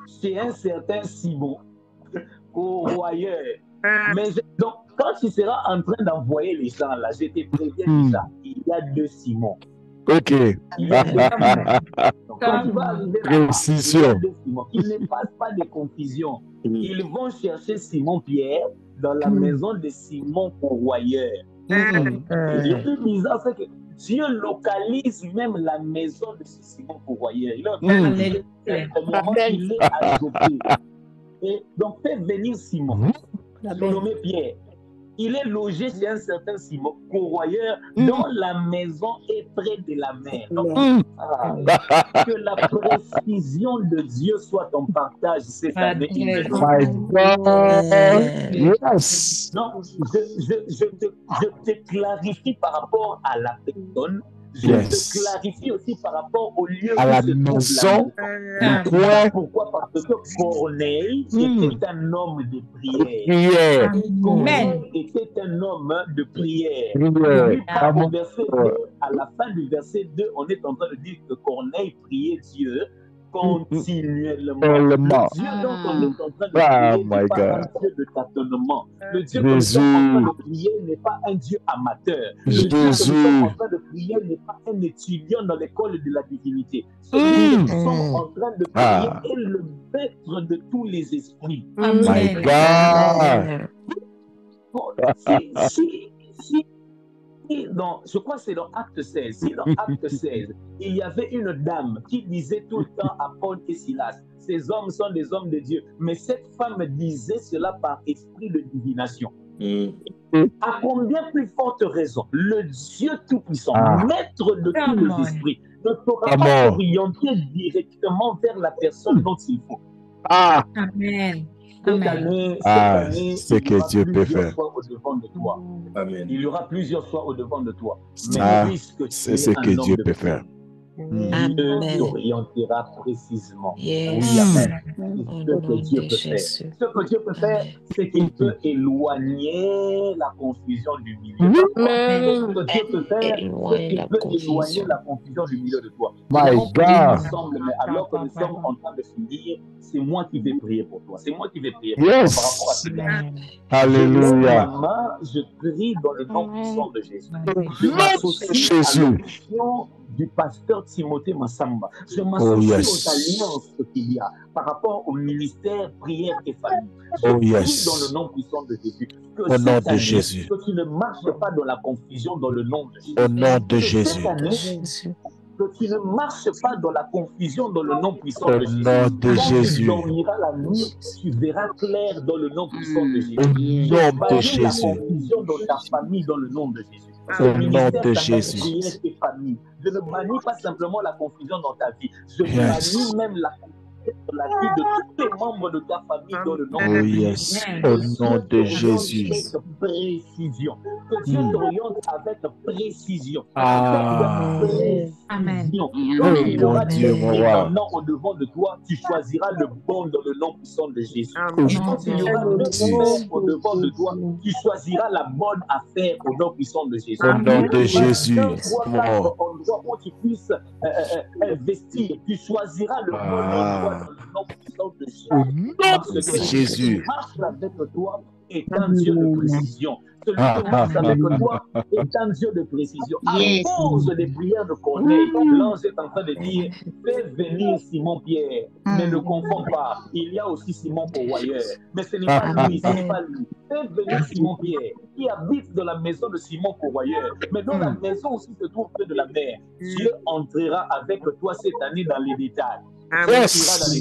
chez un certain Simon, pourvoyeur. Mais donc, quand tu seras en train d'envoyer les gens là, je te préviens déjà, il y a 2 Simons. Ok. Il y a 2 Simons. Donc, quand tu vas arriver là, il y a 2 Simons. Qu'il ne passe pas de confusion. Ils vont chercher Simon Pierre dans la maison de Simon pourvoyeur. Le plus bizarre, c'est que Dieu localise même la maison de ce Simon pourvoyeur. Il est à Jopé. Et donc, fait venir Simon, surnommé Pierre. Il est logé chez un certain Simon, pourvoyeur, dont la maison est près de la mer. Donc, que la précision de Dieu soit ton partage cette année. Yes. Non, je te clarifie par rapport à la personne. Je te clarifie aussi par rapport au lieu à la maison. Pourquoi? Parce que Corneille était un homme de prière. Corneille était un homme de prière. Au verset 2, à la fin du verset 2, on est en train de dire que Corneille priait Dieu continuellement. Le Dieu dont on est en train de prier n'est pas un Dieu de tâtonnement. Le Dieu que nous sommes en train de prier n'est pas un Dieu amateur. Le Dieu que nous sommes en train de prier n'est pas un étudiant dans l'école de la divinité. Celui que nous sommes en train de prier est le maître de tous les esprits. My God. Je crois que c'est dans Acte 16. Si dans Acte 16, il y avait une dame qui disait tout le temps à Paul et Silas, ces hommes sont des hommes de Dieu. Mais cette femme disait cela par esprit de divination. À combien plus forte raison, le Dieu Tout-Puissant, maître de tous les esprits, ne pourra pas orienter directement vers la personne dont il faut. Amen. Cette année, c'est que Dieu peut faire. Au-devant de toi. Amen. Il y aura plusieurs fois au-devant de toi. Mais puisque c'est ce que Dieu peut faire. Dieu t'orientera précisément. Yes. Oui, amen. Au C'est ce nom que Dieu de peut faire. Jésus. Ce que Dieu peut faire, c'est qu'il peut éloigner la confusion du milieu de toi. Ce que Dieu peut faire, c'est Éloigne qu'il la peut éloigner confusion. la confusion du milieu de toi. Nous My avons prié God. ensemble, mais alors que nous sommes en train de finir, c'est moi qui vais prier pour toi. C'est moi qui vais prier pour toi par rapport à Yes. cela. Amen. Je lève ma Alléluia. main, je prie dans le nom puissant de Jésus. Je Nom de m'associe à Jésus. l'onction du pasteur Timothée Massamba. Je Oh m'associe aux yes. alliances qu'il y a par rapport au ministère prière et famille. Je Oh prie yes. dans le nom puissant de Jésus que Au nom cette de année, Jésus. que tu ne marches pas dans la confusion dans le nom de Jésus. Au nom de Que cette Jésus. année, Jésus. que tu ne marches pas dans la confusion dans le nom puissant Au de Jésus. nom de Quand tu Jésus. dormiras la nuit, tu verras clair dans le nom puissant de Jésus. Au Je nom de bannis la Jésus. confusion dans ta famille dans le nom de Jésus. Ce Au nom ministère de s'appelle Jésus. prière et famille. Je ne bannis pas simplement la confusion dans ta vie. Je Yes. bannis même la confusion dans la vie de tous les membres de ta famille dans le nom Oh de Jésus. yes. Amen. Au Que Dieu nom de t'oriente Jésus. avec précision. Que Dieu t'oriente avec précision. Ah. Avec Amen. précision. Oh Quand il y mon aura Dieu, des mon roi. prétendants au devant de toi, tu choisiras le bon dans le nom puissant de Jésus. Au Quand nom il y aura de deux Jésus. affaires au devant de toi, tu choisiras la bonne affaire au nom puissant de Jésus. Au nom Il de y aura Jésus. 2, 3, 4 Oh. endroits où tu puisses investir. Tu choisiras le bon endroit Ah. dans le nom puissant de Jésus. Au nom Parce de que celui qui Jésus. marche avec toi est un Dieu de précision. Celui Ah, qui ah, marche ah, avec ah, toi ah, est un Dieu de précision. À cause des prières de Corneille, l'ange est en train de dire, fais venir Simon-Pierre, mais ne confonds pas. Il y a aussi Simon Pourvoyeur. Mais ce n'est ah, pas ah, lui, ce n'est pas lui. Fais venir Simon-Pierre, qui habite dans la maison de Simon Pourvoyeur, mais dont la maison aussi se trouve près de la mer. Dieu entrera avec toi cette année dans les détails. Yes.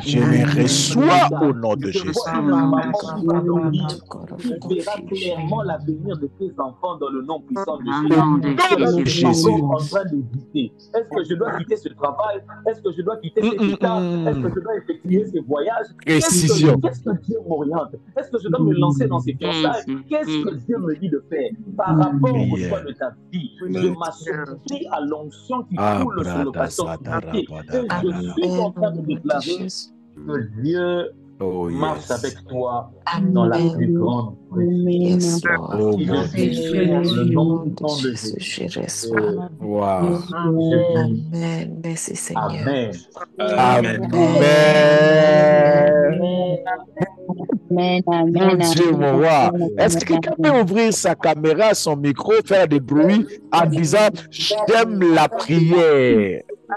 Je les reçois au nom de Je Jésus. vois une maman qui va dormir. God of Tu verras confusion. clairement l'avenir de tes enfants dans le nom puissant de Au Jésus. nom Cela de tu es Jésus. encore en train d'hésiter. Est-ce que je dois quitter ce travail? Est-ce que je dois quitter cet état? Est-ce que je dois effectuer ces voyages? Précision. Qu'est-ce que Dieu m'oriente? Est-ce que je dois me lancer dans ces fiançailles? Qu'est-ce que Dieu me dit de faire par rapport au choix de ta vie? Je m'associe à l'onction qui Ah, coule sur le brada, pasteur zadara, Timothée. brada, Et je brada. suis en train de Au nom de déclarer Jésus. que Dieu Oh marche yes. avec toi dans la Amen. plus grande précision. Yes, Lord. Oh Si mon je Dieu. déclare dans le Au nom nom de puissant de Jésus, Jésus, je reçois. Wow. je dis Amen. Merci, Seigneur. Amen. Amen. Amen, Mon Dieu, mon roi. Est-ce que quelqu'un peut ouvrir sa caméra, son micro, faire des bruits en disant j'aime la prière? Oh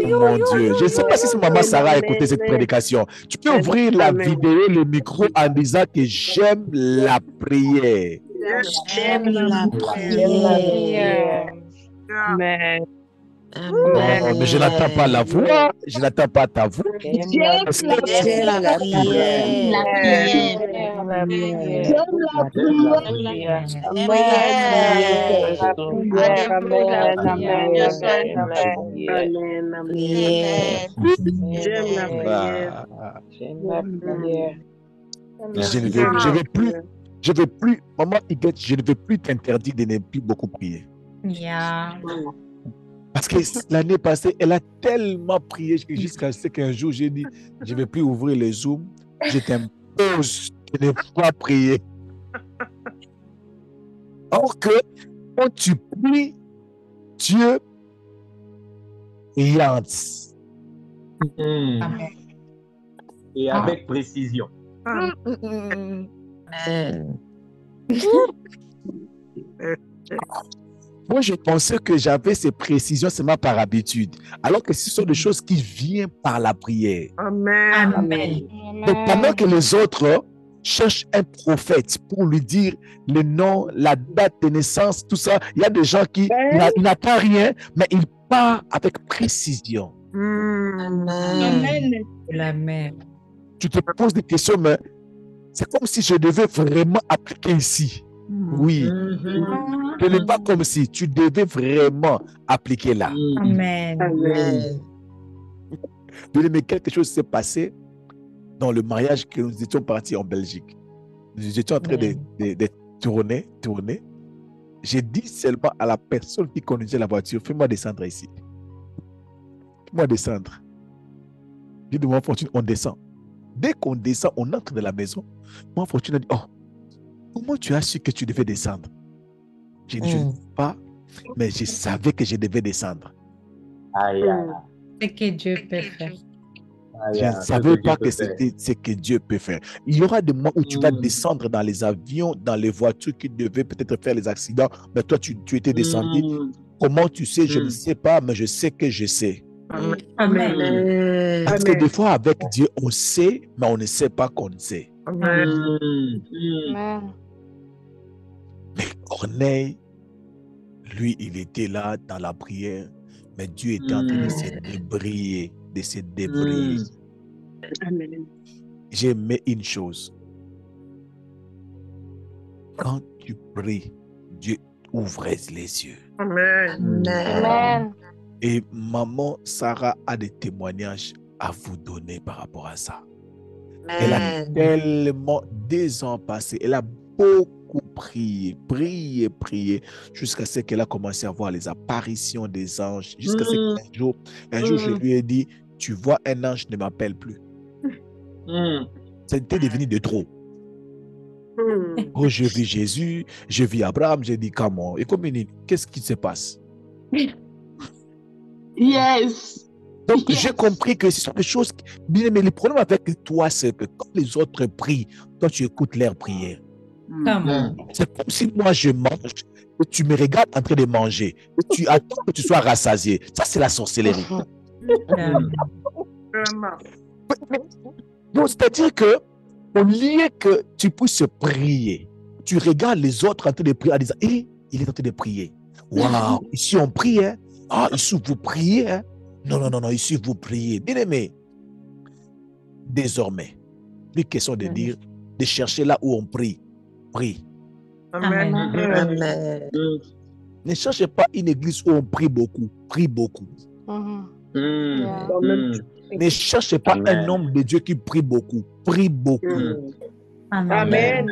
mon Dieu, je ne sais pas si maman Sarah a écouté cette prédication. Tu peux ouvrir la vidéo, le micro en disant que j'aime la prière. J'aime la prière. Amen. Oh, mais je n'entends pas la voix, je n'entends pas ta voix. Est-ce que J'aime la prière. je ne vais plus, maman Iguette, je ne vais plus t'interdire de ne plus beaucoup prier. Yeah. Parce que l'année passée, elle a tellement prié jusqu'à ce qu'un jour, j'ai dit, je ne vais plus ouvrir les Zooms, je t'impose de ne pas prier. Or que, quand tu pries, Dieu riante. Amen. Et avec précision. Amen. Moi, je pensais que j'avais ces précisions seulement par habitude, alors que ce sont des choses qui viennent par la prière. Amen. Donc, pendant que les autres cherchent un prophète pour lui dire le nom, la date de naissance, tout ça, il y a des gens qui n'attendent rien, mais ils parlent avec précision. Amen. Amen. Tu te poses des questions, mais c'est comme si je devais vraiment appliquer ici. Oui. Ce n'est pas comme si tu devais vraiment appliquer là. Amen. Mais quelque chose s'est passé dans le mariage que nous étions partis en Belgique. Nous étions en train de tourner. J'ai dit seulement à la personne qui conduisait la voiture, fais-moi descendre ici. Fais-moi descendre. J'ai dit, moi, Fortune, on descend. Dès qu'on descend, on entre dans la maison. Moi, Fortune a dit, oh, comment tu as su que tu devais descendre? J'ai dit, je ne sais pas, mais je savais que je devais descendre. Aïe, aïe, Ce que Dieu peut faire. aïe, Je ne aïe, savais pas Dieu peut que faire. c'était ce que Dieu peut faire. Il y aura des moments où tu vas descendre dans les avions, dans les voitures qui devaient peut-être faire les accidents, mais toi, tu étais descendu. Comment tu sais? Je ne sais pas, mais je sais que je sais. Amen. Parce que des fois, avec Dieu, on sait, mais on ne sait pas qu'on sait. Amen. Mais Corneille, lui, il était là dans la prière, mais Dieu était en train de se débriller, de se débriller. Amen. J'ai aimé une chose. Quand tu pries, Dieu ouvre les yeux. Amen. Et maman Sarah a des témoignages à vous donner par rapport à ça. Elle a tellement, des ans passés, elle a beaucoup prié, jusqu'à ce qu'elle a commencé à voir les apparitions des anges. Jusqu'à ce qu'un jour, je lui ai dit, tu vois, un ange ne m'appelle plus. C'était devenu de trop. Oh, je vis Jésus, je vis Abraham, j'ai dit, comment? Et comme il dit, qu'est-ce qui se passe? Yes. Donc, j'ai compris que ce sont des choses. Mais le problème avec toi, c'est que quand les autres prient, toi, tu écoutes leur prière. C'est comme si moi, je mange et tu me regardes en train de manger et tu attends que tu sois rassasié. Ça, c'est la sorcellerie. Donc, c'est-à-dire que, au lieu que tu puisses prier, tu regardes les autres en train de prier en disant, hé, il est en train de prier. Waouh, ici on prie, hein? Ah, ici vous priez, hein? Non, ici vous priez. Bien aimé, désormais, plus question de dire, de chercher là où on prie. Prie. Amen. Ne cherchez pas une église où on prie beaucoup. Prie beaucoup. Ne cherchez pas un homme de Dieu qui prie beaucoup. Prie beaucoup. Amen.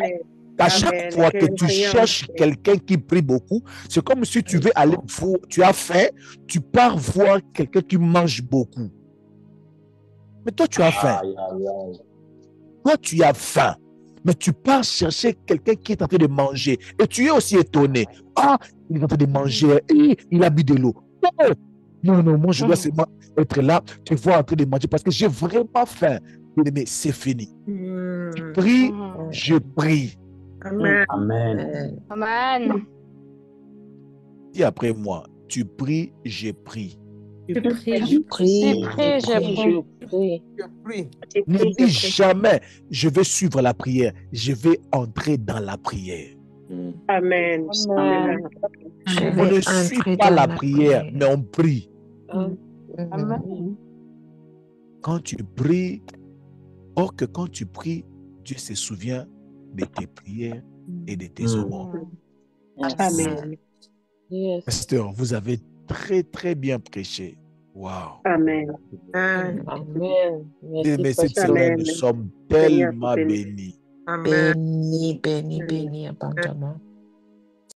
À chaque fois que tu cherches quelqu'un qui prie beaucoup, c'est comme si tu veux aller voir, tu as faim, tu pars voir quelqu'un qui mange beaucoup. Mais toi, tu as faim. Toi, tu as faim. Mais tu pars chercher quelqu'un qui est en train de manger. Et tu es aussi étonné. Ah, il est en train de manger. Et il a bu de l'eau. Non, moi, je dois seulement être là. Tu vois en train de manger parce que j'ai vraiment faim. Mais c'est fini. Tu pries, je prie. Amen. Dis après moi, tu pries, je prie. Je prie. Ne dis jamais, je vais suivre la prière. Je vais entrer dans la prière. Amen. On ne suit pas la prière, mais on prie. Quand tu pries, or que quand tu pries, Dieu se souvient de tes prières et de tes aumônes. Amen. Pasteur, vous avez très bien prêché. Wow. Amen. Mais cette semaine, nous sommes tellement bénis. Béni abondamment.